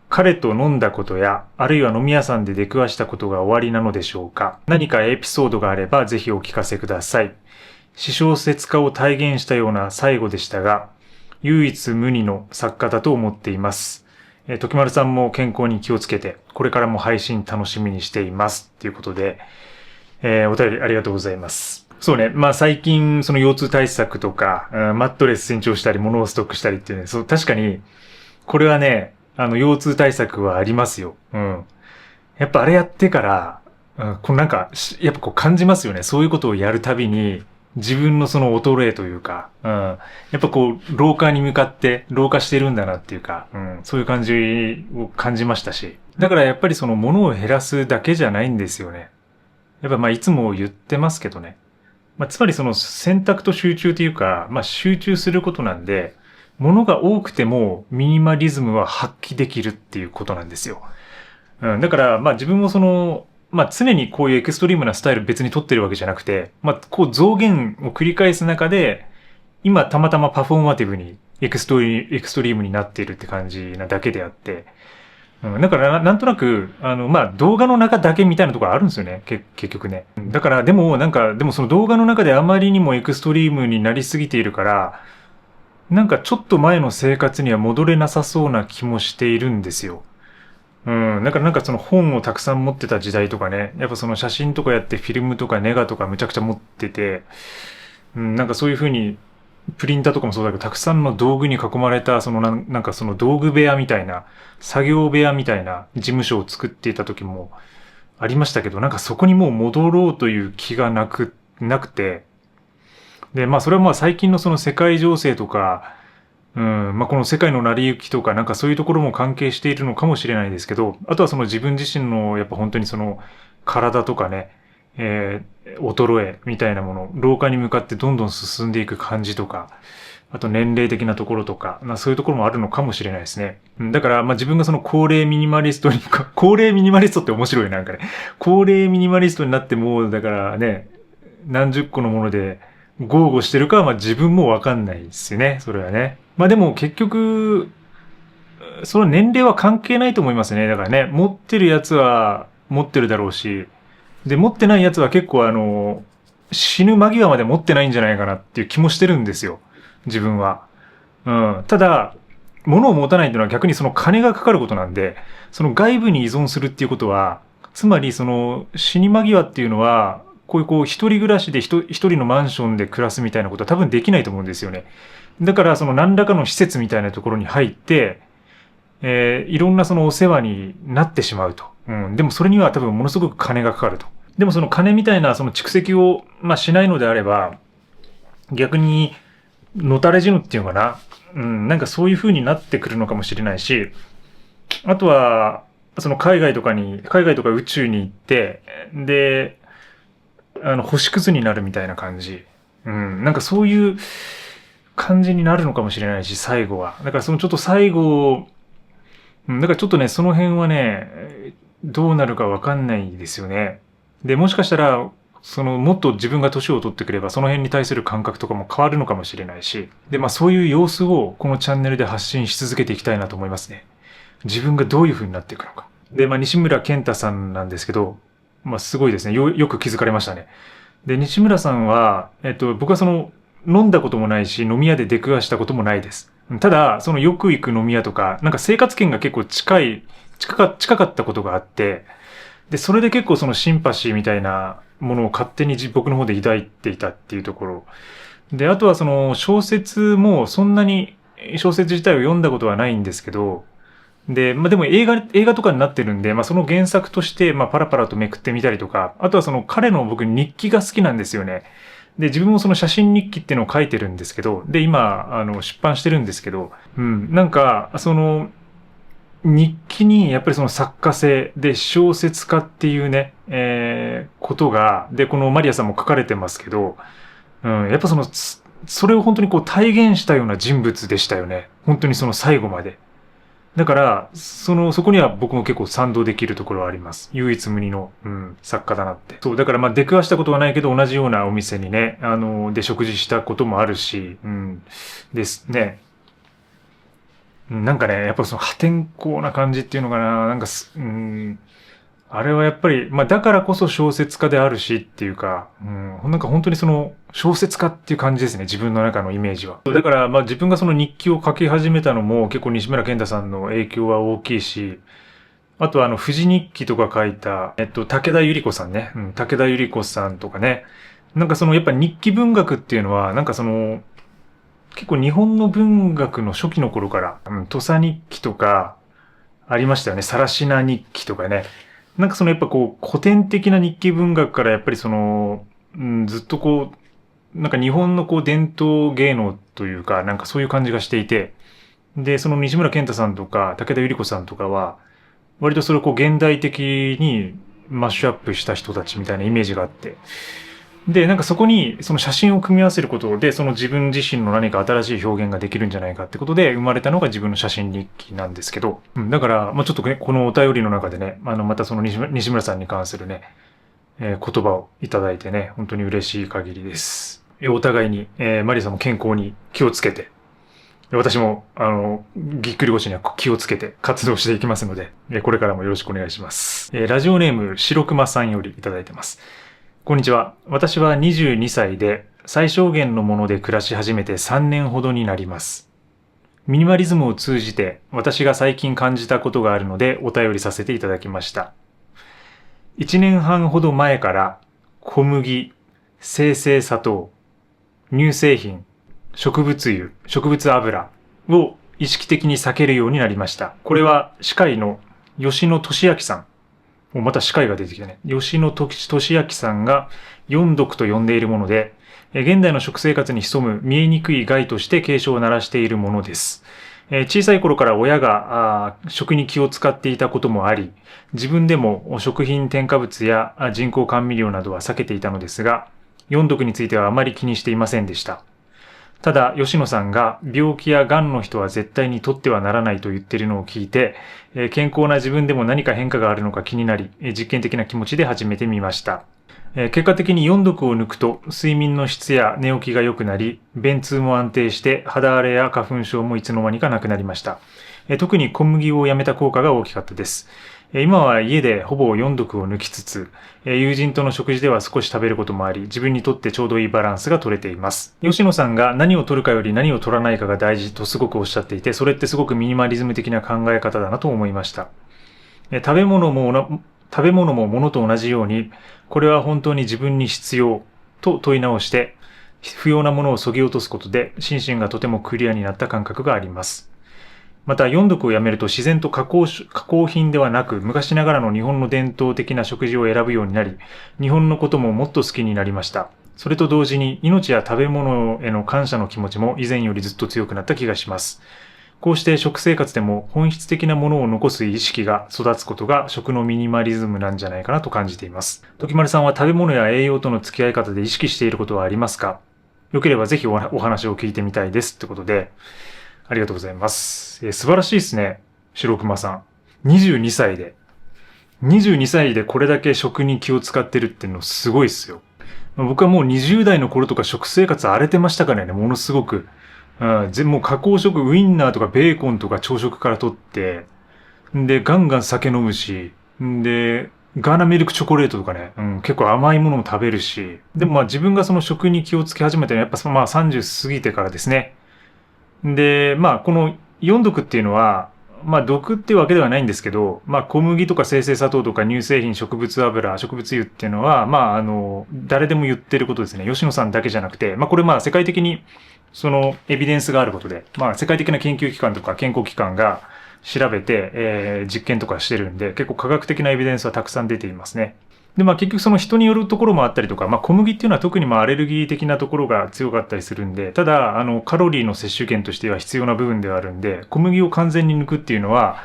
彼と飲んだことや、あるいは飲み屋さんで出くわしたことが終わりなのでしょうか。何かエピソードがあればぜひお聞かせください。詩小説家を体現したような最後でしたが、唯一無二の作家だと思っています。時丸さんも健康に気をつけて、これからも配信楽しみにしています。ということで、お便りありがとうございます。そうね。まあ最近、その腰痛対策とか、マットレス新調したり、物をストックしたりっていうね、そう、確かに、これはね、腰痛対策はありますよ。うん。やっぱあれやってから、なんか、やっぱ感じますよね。そういうことをやるたびに、自分のその衰えというか、うん。やっぱ老化に向かって老化してるんだなっていうか、うん。そういう感じを感じましたし。だからやっぱりその物を減らすだけじゃないんですよね。やっぱまあいつも言ってますけどね。まあつまりその選択と集中というか、まあ集中することなんで、物が多くてもミニマリズムは発揮できるっていうことなんですよ。うん、だからまあ自分もまあ常にこういうエクストリームなスタイル別に取ってるわけじゃなくて、まあ増減を繰り返す中で、今たまたまパフォーマティブにエクストリームになっているって感じなだけであって、うん、だからなんとなく、まあ、動画の中だけみたいなところあるんですよね。結局ね。だから、でもその動画の中であまりにもエクストリームになりすぎているから、なんかちょっと前の生活には戻れなさそうな気もしているんですよ。うん。だからなんかその本をたくさん持ってた時代とかね、やっぱその写真とかやってフィルムとかネガとかむちゃくちゃ持ってて、うん、なんかそういう風にプリンターとかもそうだけど、たくさんの道具に囲まれた、なんかその道具部屋みたいな、作業部屋みたいな事務所を作っていた時もありましたけど、なんかそこにもう戻ろうという気がなくて、で、まあそれはまあ最近のその世界情勢とか、うん、まあこの世界の成り行きとか、なんかそういうところも関係しているのかもしれないですけど、あとはその自分自身のやっぱ本当にその体とかね、衰えみたいなもの、老化に向かってどんどん進んでいく感じとか、あと年齢的なところとか、まあそういうところもあるのかもしれないですね。だからまあ自分がその高齢ミニマリストに、高齢ミニマリストって面白いなんかね。高齢ミニマリストになっても、だからね、何十個のもので豪語してるかはまあ自分もわかんないですよね。それはね。まあでも結局、その年齢は関係ないと思いますね。だからね、持ってるやつは持ってるだろうし、で、持ってないやつは結構死ぬ間際まで持ってないんじゃないかなっていう気もしてるんですよ。自分は。うん。ただ、物を持たないっていうのは逆にその金がかかることなんで、その外部に依存するっていうことは、つまりその死に間際っていうのは、こういう一人暮らしで一人のマンションで暮らすみたいなことは多分できないと思うんですよね。だからその何らかの施設みたいなところに入って、いろんなそのお世話になってしまうと。でもそれには多分ものすごく金がかかると。でもその金みたいなその蓄積を、しないのであれば、逆にのたれ死ぬっていうのかな。なんかそういう風になってくるのかもしれないし、あとは、その海外とか宇宙に行って、で、星屑になるみたいな感じ。なんかそういう感じになるのかもしれないし、最後は。だからそのちょっと最後、だからちょっとね、その辺はね、どうなるかわかんないですよね。で、もしかしたら、もっと自分が年を取ってくれば、その辺に対する感覚とかも変わるのかもしれないし、で、そういう様子をこのチャンネルで発信し続けていきたいなと思いますね。自分がどういう風になっていくのか。で、西村健太さんなんですけど、すごいですね。よく気づかれましたね。で、西村さんは、僕は飲んだこともないし、飲み屋で出くわしたこともないです。ただ、よく行く飲み屋とか、なんか生活圏が結構近かったことがあって、で、それで結構シンパシーみたいなものを勝手に僕の方で抱いていたっていうところ。で、あとは小説もそんなに小説自体を読んだことはないんですけど、で、でも映画とかになってるんで、その原作として、パラパラとめくってみたりとか、あとは彼の僕日記が好きなんですよね。で、自分も写真日記っていうのを書いてるんですけど、で、今、出版してるんですけど、なんか、日記にやっぱり作家性で小説家っていうね、ことが、で、このマリアさんも書かれてますけど、やっぱそれを本当に体現したような人物でしたよね。本当に最後まで。だから、そこには僕も結構賛同できるところはあります。唯一無二の、作家だなって。そう、だから出くわしたことはないけど、同じようなお店にね、で食事したこともあるし、ですね。なんかね、やっぱ破天荒な感じっていうのかな、なんかあれはやっぱり、だからこそ小説家であるしっていうか、なんか本当に小説家っていう感じですね、自分の中のイメージは。だから自分が日記を書き始めたのも結構西村健太さんの影響は大きいし、あとは富士日記とか書いた、武田百合子さんね、武田百合子さんとかね、なんかやっぱ日記文学っていうのは、なんか結構日本の文学の初期の頃から、土佐日記とかありましたよね、更科日記とかね。なんかやっぱ古典的な日記文学からやっぱりずっとなんか日本の伝統芸能というか、なんかそういう感じがしていて、で、西村健太さんとか武田百合子さんとかは、割とそれを現代的にマッシュアップした人たちみたいなイメージがあって、で、なんかそこに写真を組み合わせることで、自分自身の何か新しい表現ができるんじゃないかってことで生まれたのが自分の写真日記なんですけど、だから、ちょっとね、このお便りの中でね、また西村さんに関するね、言葉をいただいてね、本当に嬉しい限りです。お互いに、マリさんも健康に気をつけて、私も、ぎっくり腰には気をつけて活動していきますので、これからもよろしくお願いします。ラジオネーム、白熊さんよりいただいてます。こんにちは。私は22歳で最小限のもので暮らし始めて3年ほどになります。ミニマリズムを通じて私が最近感じたことがあるのでお便りさせていただきました。1年半ほど前から小麦、精製砂糖、乳製品、植物油、植物油を意識的に避けるようになりました。これは歯科医の吉野俊明さん。また歯科医が出てきたね。吉野俊明さんが4毒と呼んでいるもので、現代の食生活に潜む見えにくい害として警鐘を鳴らしているものです。小さい頃から親が食に気を使っていたこともあり、自分でも食品添加物や人工甘味料などは避けていたのですが、4毒についてはあまり気にしていませんでした。ただ、吉野さんが病気や癌の人は絶対に取ってはならないと言っているのを聞いて、健康な自分でも何か変化があるのか気になり、実験的な気持ちで始めてみました。結果的に4毒を抜くと睡眠の質や寝起きが良くなり、便通も安定して肌荒れや花粉症もいつの間にかなくなりました。特に小麦をやめた効果が大きかったです。今は家でほぼ4毒を抜きつつ、友人との食事では少し食べることもあり、自分にとってちょうどいいバランスが取れています。吉野さんが何を取るかより何を取らないかが大事とすごくおっしゃっていて、それってすごくミニマリズム的な考え方だなと思いました。食べ物食べ物も物と同じように、これは本当に自分に必要と問い直して、不要なものを削ぎ落とすことで、心身がとてもクリアになった感覚があります。また、読読をやめると自然と加工品ではなく、昔ながらの日本の伝統的な食事を選ぶようになり、日本のことももっと好きになりました。それと同時に、命や食べ物への感謝の気持ちも以前よりずっと強くなった気がします。こうして食生活でも本質的なものを残す意識が育つことが食のミニマリズムなんじゃないかなと感じています。時丸さんは食べ物や栄養との付き合い方で意識していることはありますか？よければぜひお話を聞いてみたいですってことで、ありがとうございます。素晴らしいですね。白熊さん。22歳で。22歳でこれだけ食に気を使ってるっていうのすごいっすよ。僕はもう20代の頃とか食生活荒れてましたからね、ものすごく。もう加工食、ウインナーとかベーコンとか朝食から取って、で、ガンガン酒飲むし、で、ガーナミルクチョコレートとかね、結構甘いものも食べるし、でもまあ自分がその食に気をつけ始めたのはやっぱまあ30過ぎてからですね。で、まあこの4毒っていうのは、まあ毒っていうわけではないんですけど、まあ小麦とか精製砂糖とか乳製品、植物油、植物油っていうのは、まあ誰でも言ってることですね。吉野さんだけじゃなくて、まあこれまあ世界的にそのエビデンスがあることで、まあ世界的な研究機関とか健康機関が調べて、実験とかしてるんで、結構科学的なエビデンスはたくさん出ていますね。で、まあ結局その人によるところもあったりとか、まあ小麦っていうのは特にまあアレルギー的なところが強かったりするんで、ただ、カロリーの摂取源としては必要な部分ではあるんで、小麦を完全に抜くっていうのは、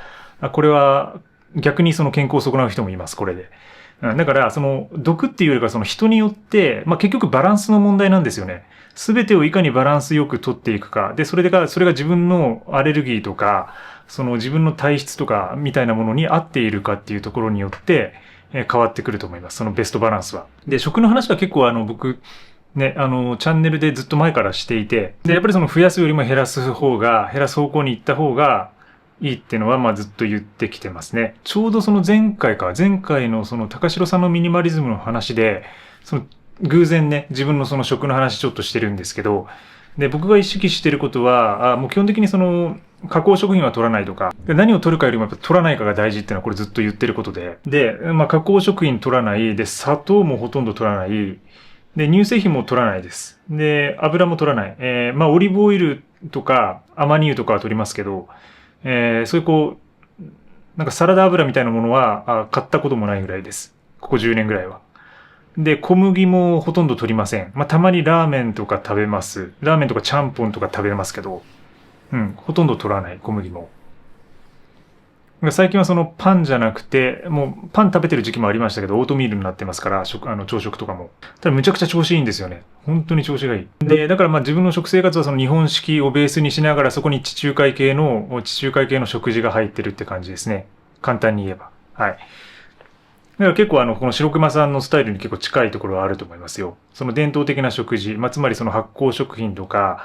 これは逆にその健康を損なう人もいます、これで。だから、その毒っていうよりかその人によって、まあ結局バランスの問題なんですよね。すべてをいかにバランスよく取っていくか。で、それが自分のアレルギーとか、その自分の体質とかみたいなものに合っているかっていうところによって、変わってくると思います。そのベストバランスは。で、食の話は結構僕、ね、チャンネルでずっと前からしていて、で、やっぱりその増やすよりも減らす方向に行った方がいいっていうのは、まあずっと言ってきてますね。ちょうどその前回のその高城さんのミニマリズムの話で、その偶然ね、自分のその食の話ちょっとしてるんですけど、で、僕が意識してることは、もう基本的にその、加工食品は取らないとか、で何を取るかよりもやっぱ取らないかが大事っていうのはこれずっと言ってることで、で、まあ加工食品取らない、で、砂糖もほとんど取らない、で、乳製品も取らないです。で、油も取らない。まあオリーブオイルとかアマニ油とかは取りますけど、そういうこう、なんかサラダ油みたいなものは買ったこともないぐらいです。ここ10年ぐらいは。で、小麦もほとんど取りません。まあ、たまにラーメンとか食べます。ラーメンとかちゃんぽんとか食べますけど、ほとんど取らない、小麦も。最近はそのパンじゃなくて、もうパン食べてる時期もありましたけど、オートミールになってますから、朝食とかも。ただむちゃくちゃ調子いいんですよね。本当に調子がいい。で、だからまあ自分の食生活はその日本式をベースにしながら、そこに地中海系の食事が入ってるって感じですね。簡単に言えば。はい。だから結構この白熊さんのスタイルに結構近いところはあると思いますよ。その伝統的な食事、つまりその発酵食品とか、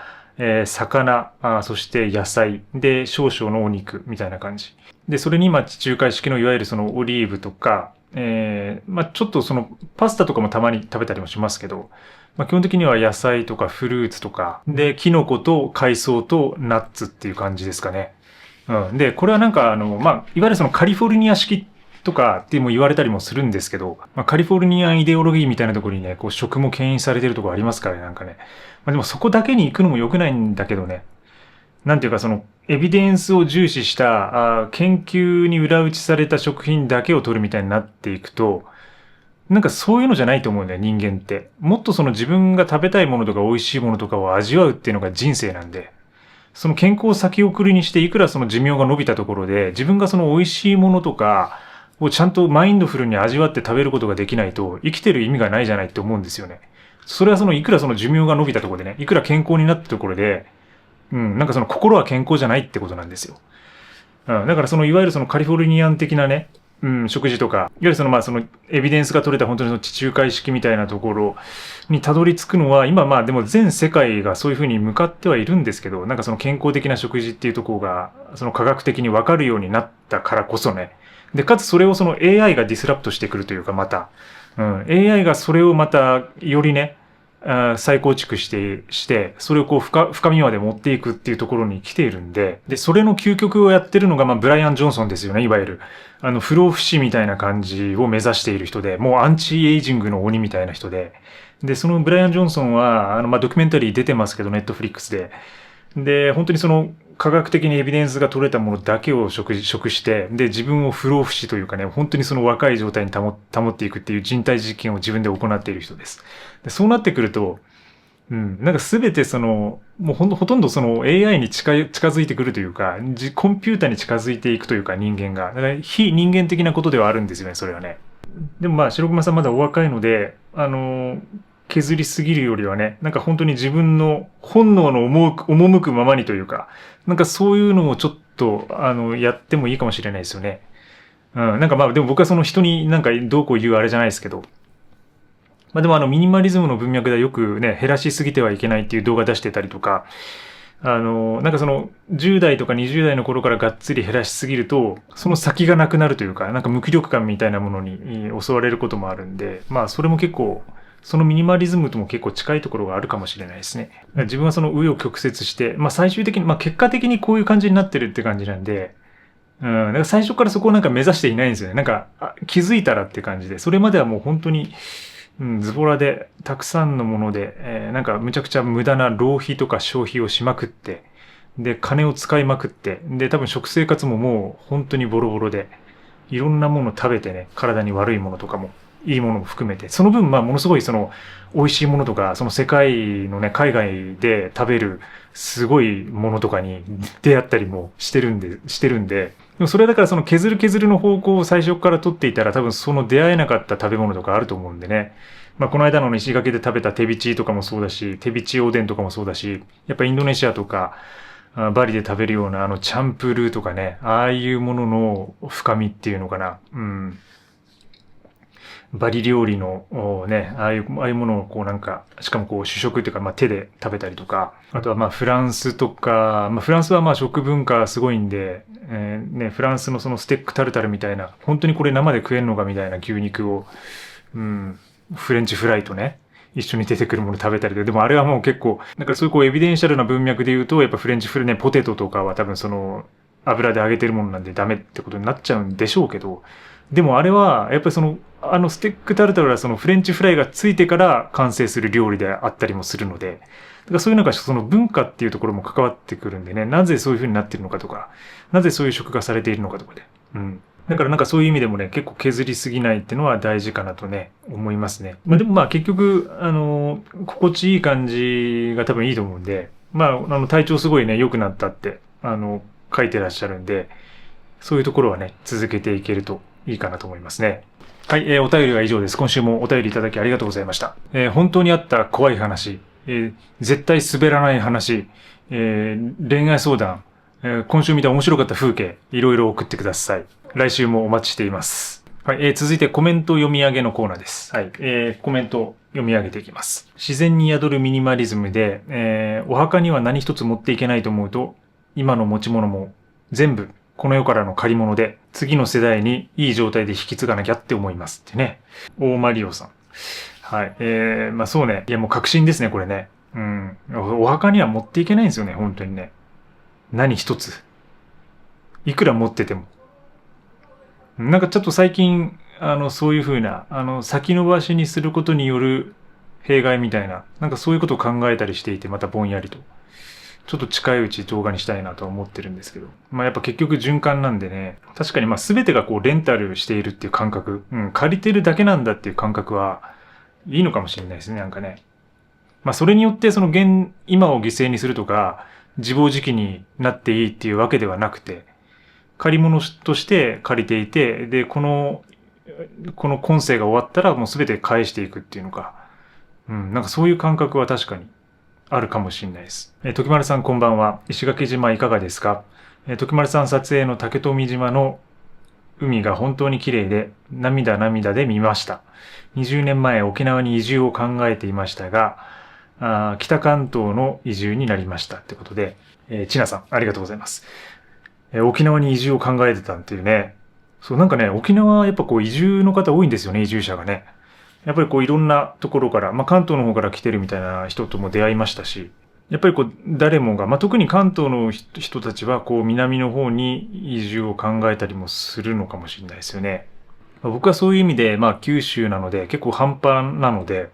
魚、そして野菜、で、少々のお肉みたいな感じ。で、それに地中海式のいわゆるそのオリーブとか、ちょっとそのパスタとかもたまに食べたりもしますけど、基本的には野菜とかフルーツとか、で、キノコと海藻とナッツっていう感じですかね。で、これはなんかいわゆるそのカリフォルニア式とかっても言われたりもするんですけど、カリフォルニアイデオロギーみたいなところにね、こう食も牽引されてるところありますからね、なんかね。でもそこだけに行くのも良くないんだけどね。なんていうかそのエビデンスを重視した研究に裏打ちされた食品だけを取るみたいになっていくと、なんかそういうのじゃないと思うんだよ、人間って。もっとその自分が食べたいものとか美味しいものとかを味わうっていうのが人生なんで、その健康を先送りにしていくらその寿命が伸びたところで、自分がその美味しいものとかをちゃんとマインドフルに味わって食べることができないと、生きてる意味がないじゃないって思うんですよね。それはそのいくらその寿命が伸びたところでね、いくら健康になったところで、なんかその心は健康じゃないってことなんですよ。だからそのいわゆるそのカリフォルニアン的なね、食事とか、いわゆるそのそのエビデンスが取れた本当にその地中海式みたいなところにたどり着くのは、今でも全世界がそういうふうに向かってはいるんですけど、なんかその健康的な食事っていうところが、その科学的に分かるようになったからこそね。で、かつそれをその AI がディスラプトしてくるというか、また、AI がそれをまたよりね、再構築して、それをこう深みまで持っていくっていうところに来ているんで、で、それの究極をやってるのが、ブライアン・ジョンソンですよね、いわゆる。不老不死みたいな感じを目指している人で、もうアンチエイジングの鬼みたいな人で、で、そのブライアン・ジョンソンは、ドキュメンタリー出てますけど、ネットフリックスで。で、本当にその科学的にエビデンスが取れたものだけを食して、で、自分を不老不死というかね、本当にその若い状態に保っていくっていう人体実験を自分で行っている人です。で、そうなってくると、なんか全てもうほとんどその AI に近づいてくるというか、コンピューターに近づいていくというか人間が。だから非人間的なことではあるんですよね、それはね。でも白熊さんまだお若いので、削りすぎるよりはね、なんか本当に自分の本能の赴くままにというか、なんかそういうのをちょっと、やってもいいかもしれないですよね。なんかでも僕はその人になんかどうこう言うあれじゃないですけど、でもミニマリズムの文脈ではよくね、減らしすぎてはいけないっていう動画出してたりとか、なんかその10代とか20代の頃からがっつり減らしすぎると、その先がなくなるというか、なんか無気力感みたいなものに襲われることもあるんで、それも結構、そのミニマリズムとも結構近いところがあるかもしれないですね。自分はその紆余曲折して、最終的に、結果的にこういう感じになってるって感じなんで、なんか最初からそこをなんか目指していないんですよね。なんか気づいたらって感じで、それまではもう本当に、ズボラでたくさんのもので、なんかむちゃくちゃ無駄な浪費とか消費をしまくって、で、金を使いまくって、で、多分食生活ももう本当にボロボロで、いろんなもの食べてね、体に悪いものとかも、いいものも含めて、その分、ものすごい美味しいものとか、その世界のね、海外で食べるすごいものとかに出会ったりもしてるんで、でもそれはだからその削るの方向を最初から取っていたら多分その出会えなかった食べ物とかあると思うんでね。この間の石垣で食べたテビチとかもそうだし、テビチおでんとかもそうだし、やっぱインドネシアとか、バリで食べるようなチャンプルーとかね、ああいうものの深みっていうのかな。バリ料理のね、ああいうものをこうなんか、しかもこう主食っていうか、手で食べたりとか、あとはフランスとか、フランスは食文化すごいんで、ね、フランスのそのステックタルタルみたいな、本当にこれ生で食えんのかみたいな牛肉を、フレンチフライとね、一緒に出てくるもの食べたりでもあれはもう結構、なんかそういうこうエビデンシャルな文脈で言うと、やっぱフレンチフライね、ポテトとかは多分その油で揚げてるものなんでダメってことになっちゃうんでしょうけど、でもあれは、やっぱりステックタルタルはそのフレンチフライがついてから完成する料理であったりもするので、だからそういうなんかその文化っていうところも関わってくるんでね、なぜそういう風になってるのかとか、なぜそういう食がされているのかとかで。だからなんかそういう意味でもね、結構削りすぎないっていうのは大事かなとね、思いますね。でも結局、心地いい感じが多分いいと思うんで、体調すごいね、良くなったって、書いてらっしゃるんで、そういうところはね、続けていけるといいかなと思いますね。はい、お便りは以上です。今週もお便りいただきありがとうございました。本当にあった怖い話、絶対滑らない話、恋愛相談、今週見た面白かった風景、いろいろ送ってください。来週もお待ちしています。はい、続いてコメント読み上げのコーナーです。はい、コメント読み上げていきます。自然に宿るミニマリズムで、お墓には何一つ持っていけないと思うと、今の持ち物も全部この世からの借り物で、次の世代にいい状態で引き継がなきゃって思いますってね。大マリオさん。はい。そうね。いやもう確信ですね、これね。お墓には持っていけないんですよね、本当にね。何一つ。いくら持ってても。なんかちょっと最近、そういう風な、先延ばしにすることによる弊害みたいな、なんかそういうことを考えたりしていて、またぼんやりと。ちょっと近いうち動画にしたいなとは思ってるんですけど。やっぱ結局循環なんでね。確かに全てがこうレンタルしているっていう感覚。借りてるだけなんだっていう感覚はいいのかもしれないですね、なんかね。それによって今を犠牲にするとか、自暴自棄になっていいっていうわけではなくて、借り物として借りていて、で、この今世が終わったらもう全て返していくっていうのか。なんかそういう感覚は確かにあるかもしれないです。時丸さんこんばんは。石垣島いかがですか？時丸さん撮影の竹富島の海が本当に綺麗で涙で見ました。20年前沖縄に移住を考えていましたが、北関東の移住になりましたってことで、ちなさんありがとうございます。沖縄に移住を考えてたっていうね。そうなんかね、沖縄はやっぱこう移住の方多いんですよね、移住者がね。やっぱりこういろんなところから、関東の方から来てるみたいな人とも出会いましたし、やっぱりこう誰もが、特に関東の人たちはこう南の方に移住を考えたりもするのかもしれないですよね。僕はそういう意味で、九州なので結構半端なので、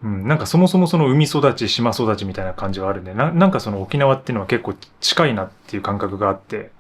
なんかそもそもその海育ち、島育ちみたいな感じはあるんで、なんかその沖縄っていうのは結構近いなっていう感覚があって、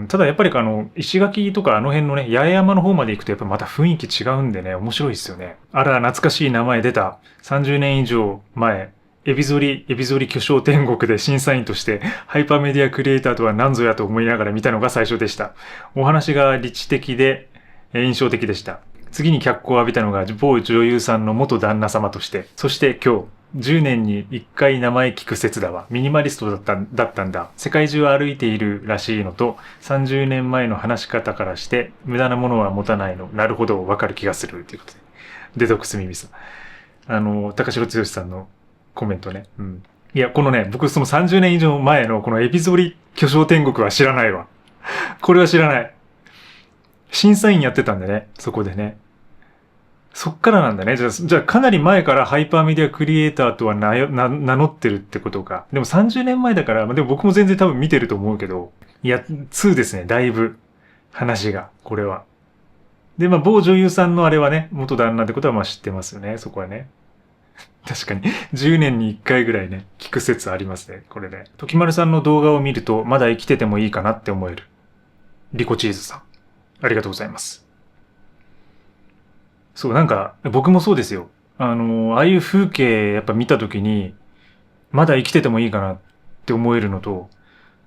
ただやっぱり石垣とかあの辺のね、八重山の方まで行くとやっぱまた雰囲気違うんでね、面白いですよね。あら、懐かしい名前出た。30年以上前、エビゾリ巨匠天国で審査員としてハイパーメディアクリエイターとは何ぞやと思いながら見たのが最初でした。お話が理知的で印象的でした。次に脚光を浴びたのが某女優さんの元旦那様として、そして今日、10年に1回名前聞く説だわ。ミニマリストだったんだ。世界中を歩いているらしいのと、30年前の話し方からして、無駄なものは持たないの。なるほど、わかる気がする。ということで。デトックス耳さん。高城剛さんのコメントね。いや、このね、僕その30年以上前のこのエピゾリ巨匠天国は知らないわ。これは知らない。審査員やってたんでね、そこでね。そっからなんだね。じゃあかなり前からハイパーメディアクリエイターとは名乗ってるってことか。でも30年前だから、でも僕も全然多分見てると思うけど、いや、2ですね、だいぶ。話が、これは。で、某女優さんのあれはね、元旦那ってことは知ってますよね、そこはね。確かに、10年に1回ぐらいね、聞く説ありますね、これね。時丸さんの動画を見ると、まだ生きててもいいかなって思える。リコチーズさん。ありがとうございます。そう、なんか、僕もそうですよ。ああいう風景やっぱ見たときに、まだ生きててもいいかなって思えるのと、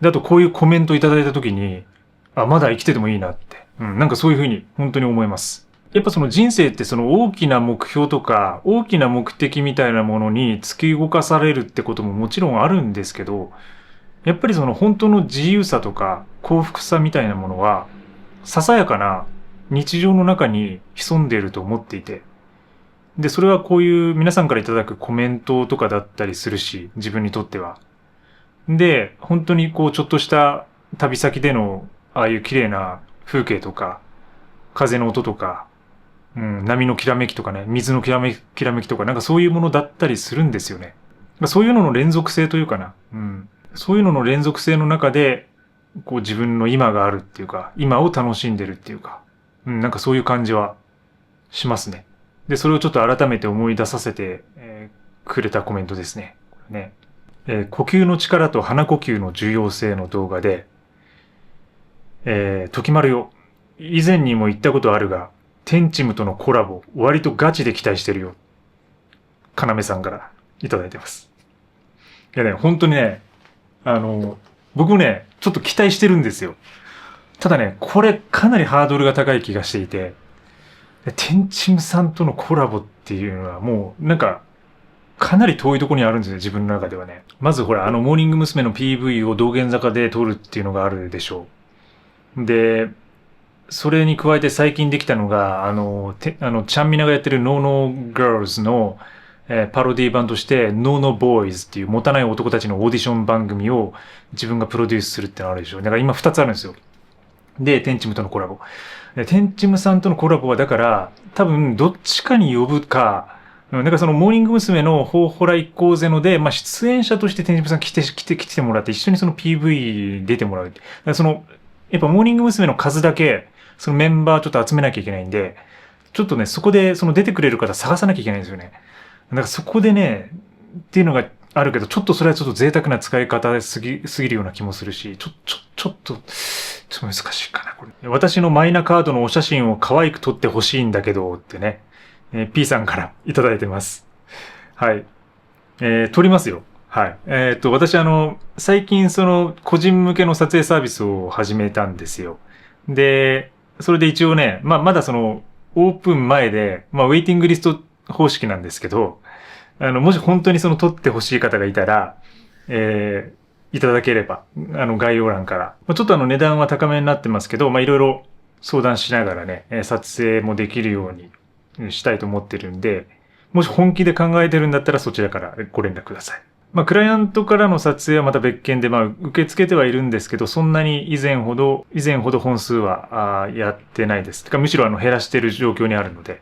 で、あとこういうコメントいただいたときに、まだ生きててもいいなって。なんかそういう風に本当に思います。やっぱその人生ってその大きな目標とか、大きな目的みたいなものに突き動かされるってことももちろんあるんですけど、やっぱりその本当の自由さとか幸福さみたいなものは、ささやかな日常の中に潜んでいると思っていて、で、それはこういう皆さんからいただくコメントとかだったりするし、自分にとっては。で、本当にこうちょっとした旅先でのああいう綺麗な風景とか、風の音とか、波のきらめきとかね、水のきらめきとか、なんかそういうものだったりするんですよね。そういうのの連続性というかな。そういうのの連続性の中で、こう自分の今があるっていうか、今を楽しんでるっていうか、なんかそういう感じはしますね。で、それをちょっと改めて思い出させて、くれたコメントですね。これね、呼吸の力と鼻呼吸の重要性の動画で、時丸よ、以前にも言ったことあるが、テンチムとのコラボ、割とガチで期待してるよ。かなめさんからいただいてます。いやね、本当にね、僕もね、ちょっと期待してるんですよ。ただね、これかなりハードルが高い気がしていて、テンチムさんとのコラボっていうのはもう、なんか、かなり遠いところにあるんですよ、自分の中ではね。まずほら、モーニング娘。の PV を道玄坂で撮るっていうのがあるでしょう。で、それに加えて最近できたのが、ちゃんみながやってる No Girls の、パロディ版として No Boys っていう持たない男たちのオーディション番組を自分がプロデュースするってのがあるでしょ。だから今2つあるんですよ。で、テンチムとのコラボ。テンチムさんとのコラボはだから、多分どっちかに呼ぶか、だからそのモーニング娘。のほうほら行こうぜので、出演者としてテンチムさん来てもらって一緒にその PV 出てもらう。だからその、やっぱモーニング娘。の数だけ、そのメンバーちょっと集めなきゃいけないんで、ちょっとね、そこでその出てくれる方探さなきゃいけないんですよね。だからそこでね、っていうのがあるけど、ちょっとそれはちょっと贅沢な使い方ですぎるような気もするし、ちょっと難しいかな、これ。私のマイナカードのお写真を可愛く撮ってほしいんだけど、ってね、P さんからいただいてます。はい。撮りますよ。はい。私最近その個人向けの撮影サービスを始めたんですよ。で、それで一応ね、まだそのオープン前で、ウェイティングリスト方式なんですけど、もし本当にその撮ってほしい方がいたら、いただければ、概要欄から。ちょっと値段は高めになってますけど、いろいろ相談しながらね、撮影もできるようにしたいと思ってるんで、もし本気で考えてるんだったらそちらからご連絡ください。クライアントからの撮影はまた別件で、受け付けてはいるんですけど、そんなに以前ほど本数はやってないです。てかむしろ減らしてる状況にあるので、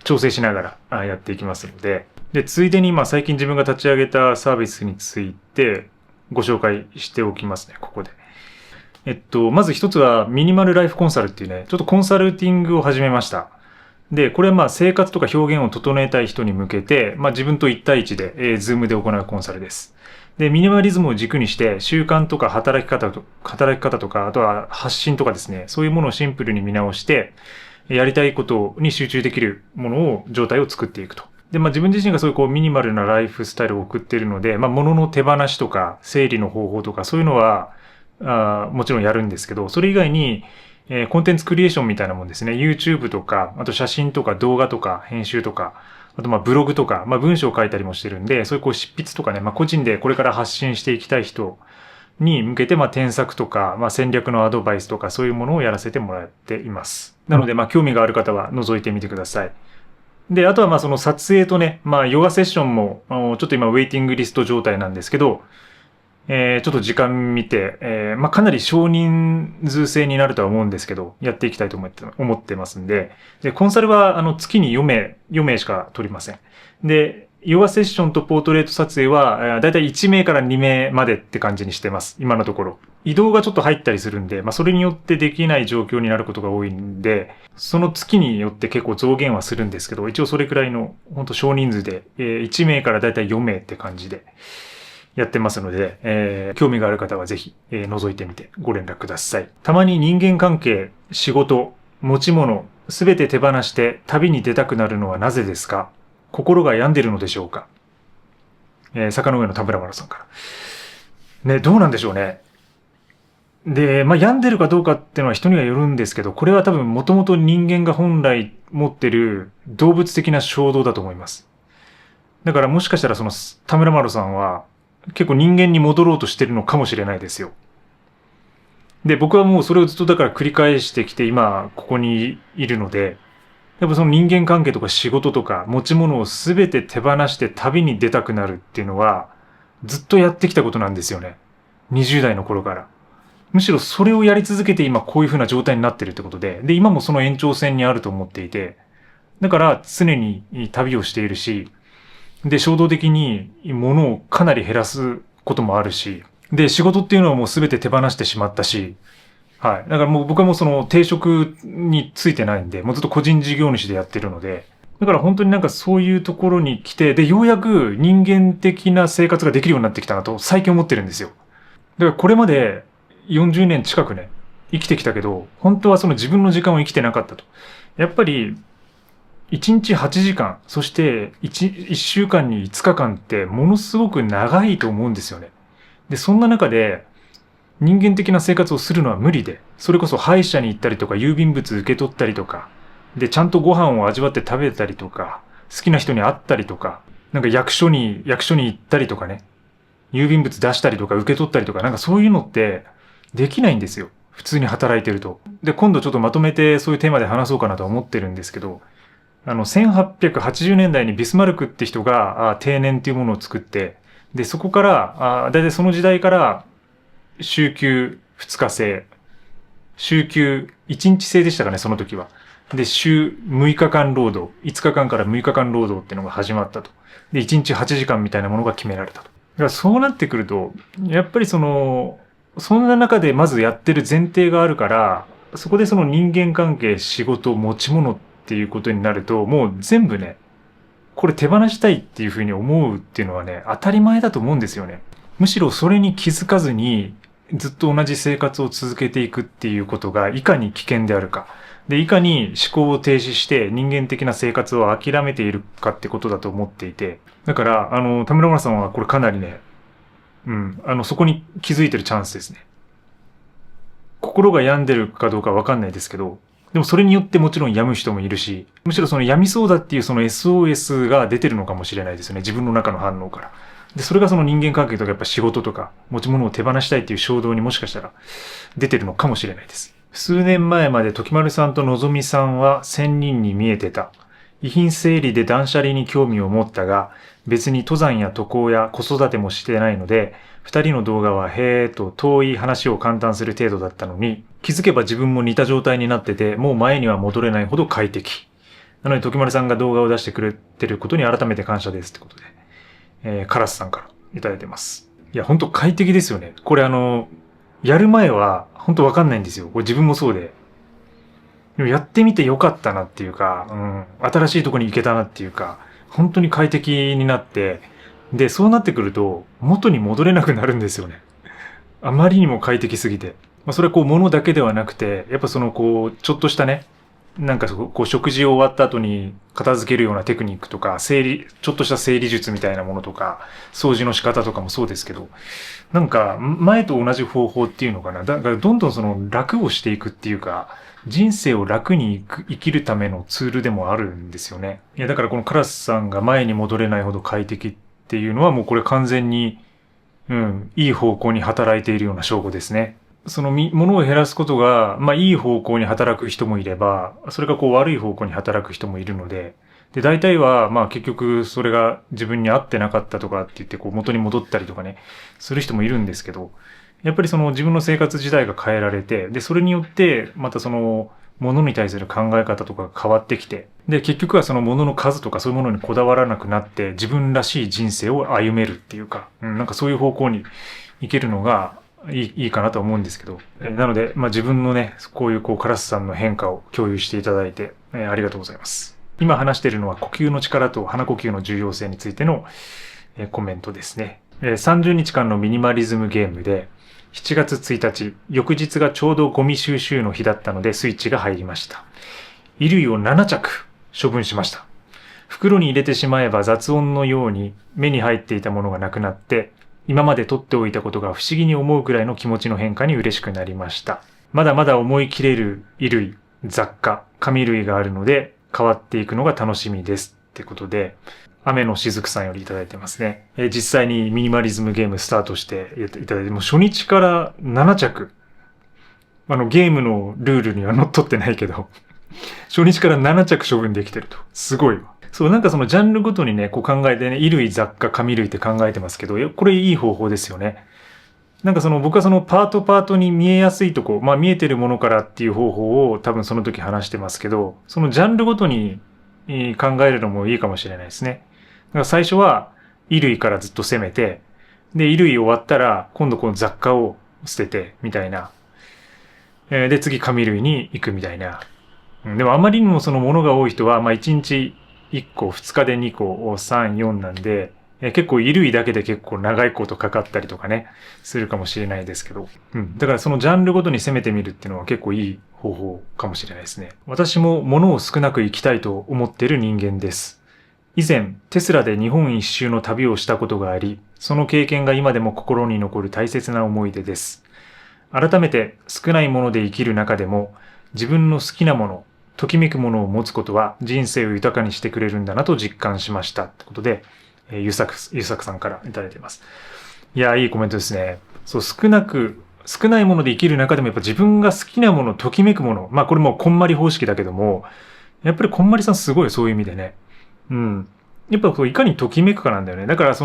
調整しながらやっていきますので、で、ついでに最近自分が立ち上げたサービスについてご紹介しておきますね、ここで。まず一つはミニマルライフコンサルっていうね、ちょっとコンサルティングを始めました。で、これは生活とか表現を整えたい人に向けて、自分と1対1で、Zoom で行うコンサルです。で、ミニマリズムを軸にして、習慣とか働き方とか、あとは発信とかですね、そういうものをシンプルに見直して、やりたいことに集中できるものを、状態を作っていくと。で、自分自身がそういうミニマルなライフスタイルを送っているので、物の手放しとか、整理の方法とか、そういうのは、もちろんやるんですけど、それ以外に、コンテンツクリエーションみたいなもんですね。YouTube とか、あと写真とか動画とか編集とか、あとブログとか、文章を書いたりもしてるんで、そういう執筆とかね、個人でこれから発信していきたい人に向けて、添削とか、戦略のアドバイスとか、そういうものをやらせてもらっています。なので、興味がある方は覗いてみてください。で、あとはその撮影とね、ヨガセッションも、ちょっと今ウェイティングリスト状態なんですけど、ちょっと時間見て、かなり少人数制になるとは思うんですけど、やっていきたいと思ってますんで、で、コンサルは、月に4名しか取りません。で、ヨガセッションとポートレート撮影は、だいたい1名から2名までって感じにしてます。今のところ。移動がちょっと入ったりするんで、それによってできない状況になることが多いんで、その月によって結構増減はするんですけど、一応それくらいの、ほんと少人数で、1名からだいたい4名って感じで、やってますので、興味がある方はぜひ、覗いてみてご連絡ください。たまに人間関係、仕事、持ち物、すべて手放して旅に出たくなるのはなぜですか？心が病んでるのでしょうか？坂の上の田村丸さんから。ね、どうなんでしょうね。で、病んでるかどうかっていうのは人にはよるんですけど、これは多分もともと人間が本来持ってる動物的な衝動だと思います。だからもしかしたらその田村丸さんは、結構人間に戻ろうとしてるのかもしれないですよ。で、僕はもうそれをずっとだから繰り返してきて今ここにいるので、やっぱその人間関係とか仕事とか持ち物をすべて手放して旅に出たくなるっていうのはずっとやってきたことなんですよね。20代の頃から。むしろそれをやり続けて今こういう風な状態になってるってことで、で、今もその延長線にあると思っていて、だから常に旅をしているし、で、衝動的に物をかなり減らすこともあるし、で、仕事っていうのはもうすべて手放してしまったし、はい。だからもう僕はもうその定職についてないんで、もうずっと個人事業主でやってるので、だから本当にそういうところに来て、で、ようやく人間的な生活ができるようになってきたなと最近思ってるんですよ。だからこれまで40年近くね、生きてきたけど、本当はその自分の時間を生きてなかったと。やっぱり、1日8時間、そして1週間に5日間ってものすごく長いと思うんですよね。で、そんな中で人間的な生活をするのは無理で、それこそ歯医者に行ったりとか郵便物受け取ったりとか、で、ちゃんとご飯を味わって食べたりとか、好きな人に会ったりとか、役所に行ったりとかね、郵便物出したりとか受け取ったりとか、そういうのってできないんですよ。普通に働いてると。で、今度ちょっとまとめてそういうテーマで話そうかなと思ってるんですけど、1880年代にビスマルクって人が定年っていうものを作って、で、そこから、だいたいその時代から、週休2日制、週休1日制でしたかね、その時は。で、週6日間労働、5日間から6日間労働っていうのが始まったと。で、1日8時間みたいなものが決められたと。だからそうなってくると、やっぱりそんな中でまずやってる前提があるから、そこでその人間関係、仕事、持ち物っていうことになると、もう全部ね、これ手放したいっていうふうに思うっていうのはね、当たり前だと思うんですよね。むしろそれに気づかずに、ずっと同じ生活を続けていくっていうことがいかに危険であるか。で、いかに思考を停止して人間的な生活を諦めているかってことだと思っていて。だから、田村村さんはこれかなりね、そこに気づいてるチャンスですね。心が病んでるかどうかわかんないですけど、でもそれによってもちろん病む人もいるし、むしろその病みそうだっていうその SOS が出てるのかもしれないですよね。自分の中の反応から。で、それがその人間関係とかやっぱ仕事とか持ち物を手放したいっていう衝動にもしかしたら出てるのかもしれないです。数年前まで時丸さんとのぞみさんは仙人に見えてた。遺品整理で断捨離に興味を持ったが、別に登山や渡航や子育てもしてないので、二人の動画はへーと遠い話を簡単する程度だったのに、気づけば自分も似た状態になってて、もう前には戻れないほど快適。なので、時丸さんが動画を出してくれてることに改めて感謝ですってことで、カラスさんからいただいてます。いや、ほんと快適ですよね。これやる前はほんとわかんないんですよ。これ自分もそうで。でもやってみてよかったなっていうか、新しいとこに行けたなっていうか、本当に快適になって、で、そうなってくると、元に戻れなくなるんですよね。あまりにも快適すぎて。それはこう物だけではなくて、やっぱそのこう、ちょっとしたね、なんかこう食事を終わった後に片付けるようなテクニックとか、ちょっとした整理術みたいなものとか、掃除の仕方とかもそうですけど、なんか前と同じ方法っていうのかな。だからどんどんその楽をしていくっていうか、人生を楽に生きるためのツールでもあるんですよね。いや、だからこのカラスさんが前に戻れないほど快適っていうのはもうこれ完全にいい方向に働いているような証拠ですね。その物を減らすことが、いい方向に働く人もいれば、それがこう悪い方向に働く人もいるので、で、大体は、結局それが自分に合ってなかったとかって言って、こう元に戻ったりとかね、する人もいるんですけど、やっぱりその自分の生活自体が変えられて、で、それによって、またその、物に対する考え方とかが変わってきて、で、結局はその物の数とかそういうものにこだわらなくなって、自分らしい人生を歩めるっていうか、なんかそういう方向に行けるのがいいかなと思うんですけど。なので、自分のね、こういうカラスさんの変化を共有していただいて、ありがとうございます。今話しているのは呼吸の力と鼻呼吸の重要性についてのコメントですね。30日間のミニマリズムゲームで、7月1日、翌日がちょうどゴミ収集の日だったのでスイッチが入りました。衣類を7着処分しました。袋に入れてしまえば雑音のように目に入っていたものがなくなって、今まで取っておいたことが不思議に思うくらいの気持ちの変化に嬉しくなりました。まだまだ思い切れる衣類、雑貨、紙類があるので変わっていくのが楽しみです。ってことで、雨のしずくさんよりいただいてますね。実際にミニマリズムゲームスタートしていただいて、もう初日から7着。ゲームのルールにはのっとってないけど、初日から7着処分できてると。すごいわ。そう、なんかそのジャンルごとにね、こう考えてね、衣類、雑貨、紙類って考えてますけど、これいい方法ですよね。なんか僕はそのパートに見えやすいとこ、見えてるものからっていう方法を多分その時話してますけど、そのジャンルごとに考えるのもいいかもしれないですね。だから最初は衣類からずっと攻めて、で、衣類終わったら今度この雑貨を捨てて、みたいな。で、次紙類に行くみたいな。でもあまりにもそのものが多い人は、1日1個、2日で2個、3、4なんで、結構衣類だけで結構長いことかかったりとかね、するかもしれないですけど。だからそのジャンルごとに攻めてみるっていうのは結構いい方法かもしれないですね。私も物を少なく生きたいと思っている人間です。以前、テスラで日本一周の旅をしたことがあり、その経験が今でも心に残る大切な思い出です。改めて少ないもので生きる中でも、自分の好きなもの、ときめくものを持つことは人生を豊かにしてくれるんだなと実感しました。ってことで、ゆさくさんからいただいています。いや、いいコメントですね。そう、少ないもので生きる中でもやっぱ自分が好きなもの、ときめくもの。これもこんまり方式だけども、やっぱりこんまりさんすごいそういう意味でね。やっぱいかにときめくかなんだよね。だから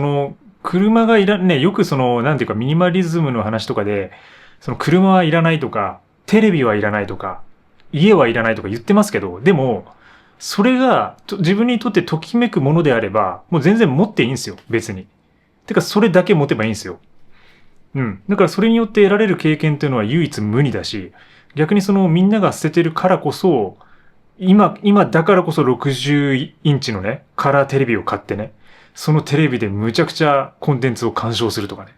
車がよくなんていうかミニマリズムの話とかで、車はいらないとか、テレビはいらないとか、家はいらないとか言ってますけど、でも、それが自分にとってときめくものであれば、もう全然持っていいんですよ、別に。てか、それだけ持てばいいんですよ。だからそれによって得られる経験っていうのは唯一無二だし、逆にみんなが捨ててるからこそ、今だからこそ60インチのね、カラーテレビを買ってね、そのテレビでむちゃくちゃコンテンツを鑑賞するとかね。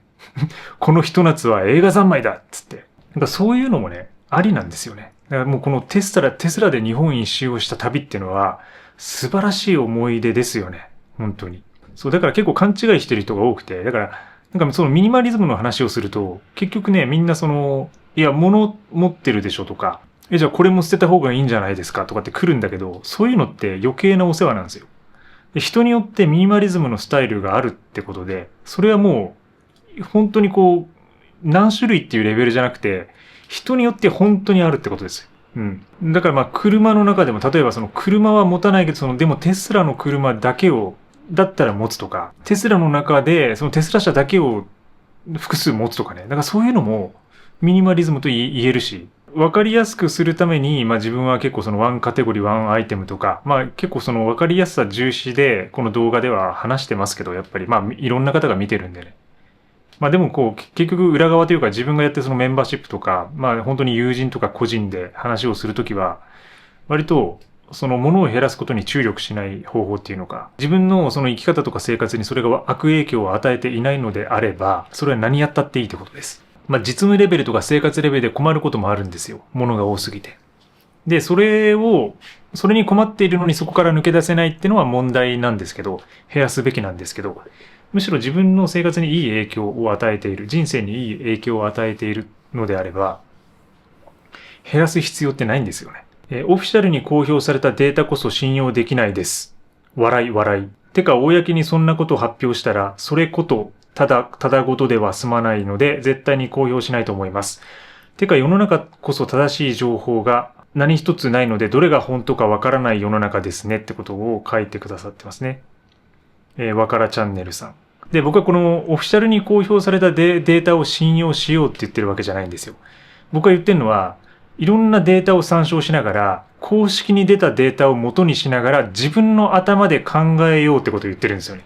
このひと夏は映画三昧だっつって。なんかそういうのもね、ありなんですよね。だからもうこのテスラで日本一周をした旅っていうのは、素晴らしい思い出ですよね。本当に。そう、だから結構勘違いしてる人が多くて、だから、なんかそのミニマリズムの話をすると、結局ね、みんないや、物持ってるでしょとか、じゃあこれも捨てた方がいいんじゃないですかとかって来るんだけど、そういうのって余計なお世話なんですよ。で、人によってミニマリズムのスタイルがあるってことで、それはもう、本当に何種類っていうレベルじゃなくて、人によって本当にあるってことです。だから車の中でも、例えば車は持たないけど、でもテスラの車だけを、だったら持つとか、テスラの中で、テスラ車だけを複数持つとかね。だからそういうのも、ミニマリズムと言えるし、分かりやすくするために、自分は結構そのワンカテゴリーワンアイテムとか、結構その分かりやすさ重視でこの動画では話してますけど、やっぱりいろんな方が見てるんでね。でも結局裏側というか自分がやってるそのメンバーシップとか、本当に友人とか個人で話をするときは、割とその物を減らすことに注力しない方法っていうのか、自分のその生き方とか生活にそれが悪影響を与えていないのであれば、それは何やったっていいってことです。実務レベルとか生活レベルで困ることもあるんですよ。物が多すぎて。で、それに困っているのにそこから抜け出せないっていうのは問題なんですけど、減らすべきなんですけど、むしろ自分の生活にいい影響を与えている、人生にいい影響を与えているのであれば、減らす必要ってないんですよね。オフィシャルに公表されたデータこそ信用できないです。笑い笑い。てか、公にそんなことを発表したら、それことただごとでは済まないので、絶対に公表しないと思います。てか、世の中こそ正しい情報が何一つないので、どれが本当かわからない世の中ですねってことを書いてくださってますね。わからチャンネルさん。で、僕はこのオフィシャルに公表されたデータを信用しようって言ってるわけじゃないんですよ。僕が言ってるのは、いろんなデータを参照しながら、公式に出たデータを元にしながら、自分の頭で考えようってことを言ってるんですよね。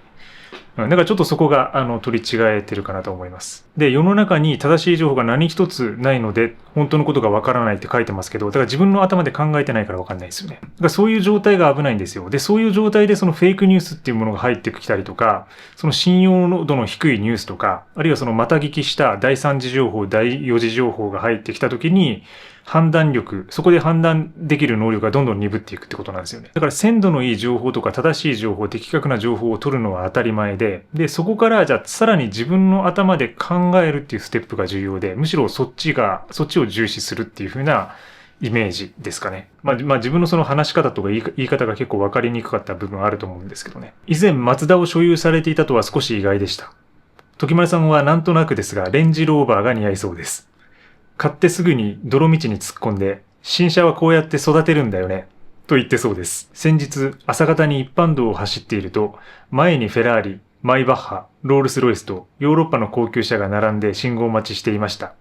だからちょっとそこが取り違えてるかなと思います。で、世の中に正しい情報が何一つないので、本当のことがわからないって書いてますけど、だから自分の頭で考えてないからわかんないですよね。だからそういう状態が危ないんですよ。で、そういう状態でそのフェイクニュースっていうものが入ってきたりとか、その信用度の低いニュースとか、あるいはそのまた聞きした第三次情報、第四次情報が入ってきたときに、判断力、そこで判断できる能力がどんどん鈍っていくってことなんですよね。だから鮮度のいい情報とか正しい情報、的確な情報を取るのは当たり前で、そこからじゃあさらに自分の頭で考えるっていうステップが重要で、むしろそっちを重視するっていう風なイメージですかね。自分のその話し方とか言い方が結構分かりにくかった部分はあると思うんですけどね。以前マツダを所有されていたとは少し意外でした。時丸さんはなんとなくですが、レンジローバーが似合いそうです。買ってすぐに泥道に突っ込んで、新車はこうやって育てるんだよね、と言ってそうです。先日、朝方に一般道を走っていると、前にフェラーリ、マイバッハ、ロールスロイスとヨーロッパの高級車が並んで信号待ちしていました。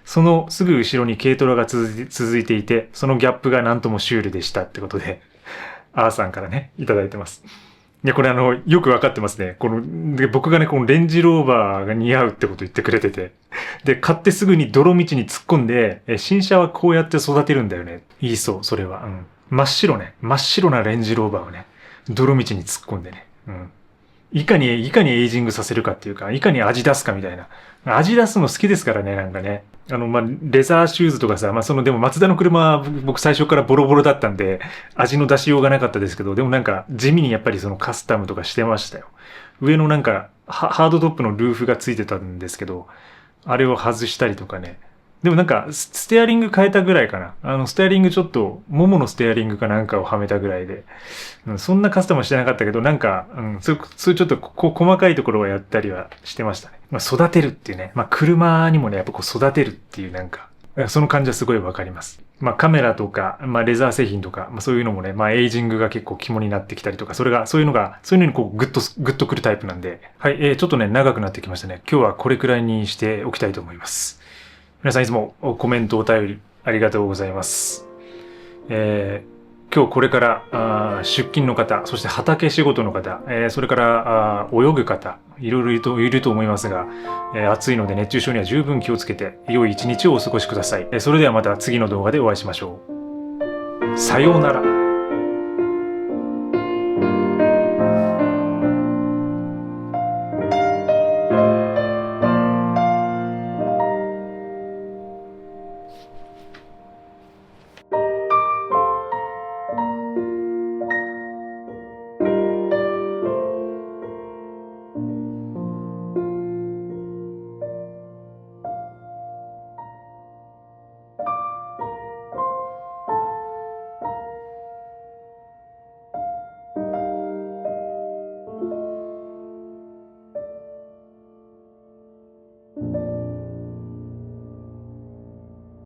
そのすぐ後ろに軽トラが続いていて、そのギャップがなんともシュールでしたってことで、アーさんからね、いただいてます。いや、これよくわかってますね。で僕がね、このレンジローバーが似合うってこと言ってくれてて。で、買ってすぐに泥道に突っ込んで、新車はこうやって育てるんだよね。いいそう、それは。真っ白なレンジローバーをね、泥道に突っ込んでね。いかにエイジングさせるかっていうか、いかに味出すかみたいな。味出すの好きですからね、なんかね。レザーシューズとかさ、でも、マツダの車は僕最初からボロボロだったんで、味の出しようがなかったですけど、でもなんか、地味にやっぱりそのカスタムとかしてましたよ。上のなんか、ハードトップのルーフがついてたんですけど、あれを外したりとかね。でもなんか、ステアリング変えたぐらいかな。ステアリングちょっと、もものステアリングかなんかをはめたぐらいで、そんなカスタムはしてなかったけど、なんか、そういうちょっと細かいところはやったりはしてましたね。育てるっていうね。車にもね、やっぱ育てるっていうなんか、その感じはすごいわかります。カメラとか、レザー製品とか、そういうのもね、エイジングが結構肝になってきたりとか、そういうのにグッとくるタイプなんで、はい、ちょっとね、長くなってきましたね。今日はこれくらいにしておきたいと思います。皆さんいつもコメントお便りありがとうございます。今日これから出勤の方、そして畑仕事の方、それから泳ぐ方、いろいろいると思いますが、暑いので熱中症には十分気をつけて、良い一日をお過ごしください。それではまた次の動画でお会いしましょう。さようなら。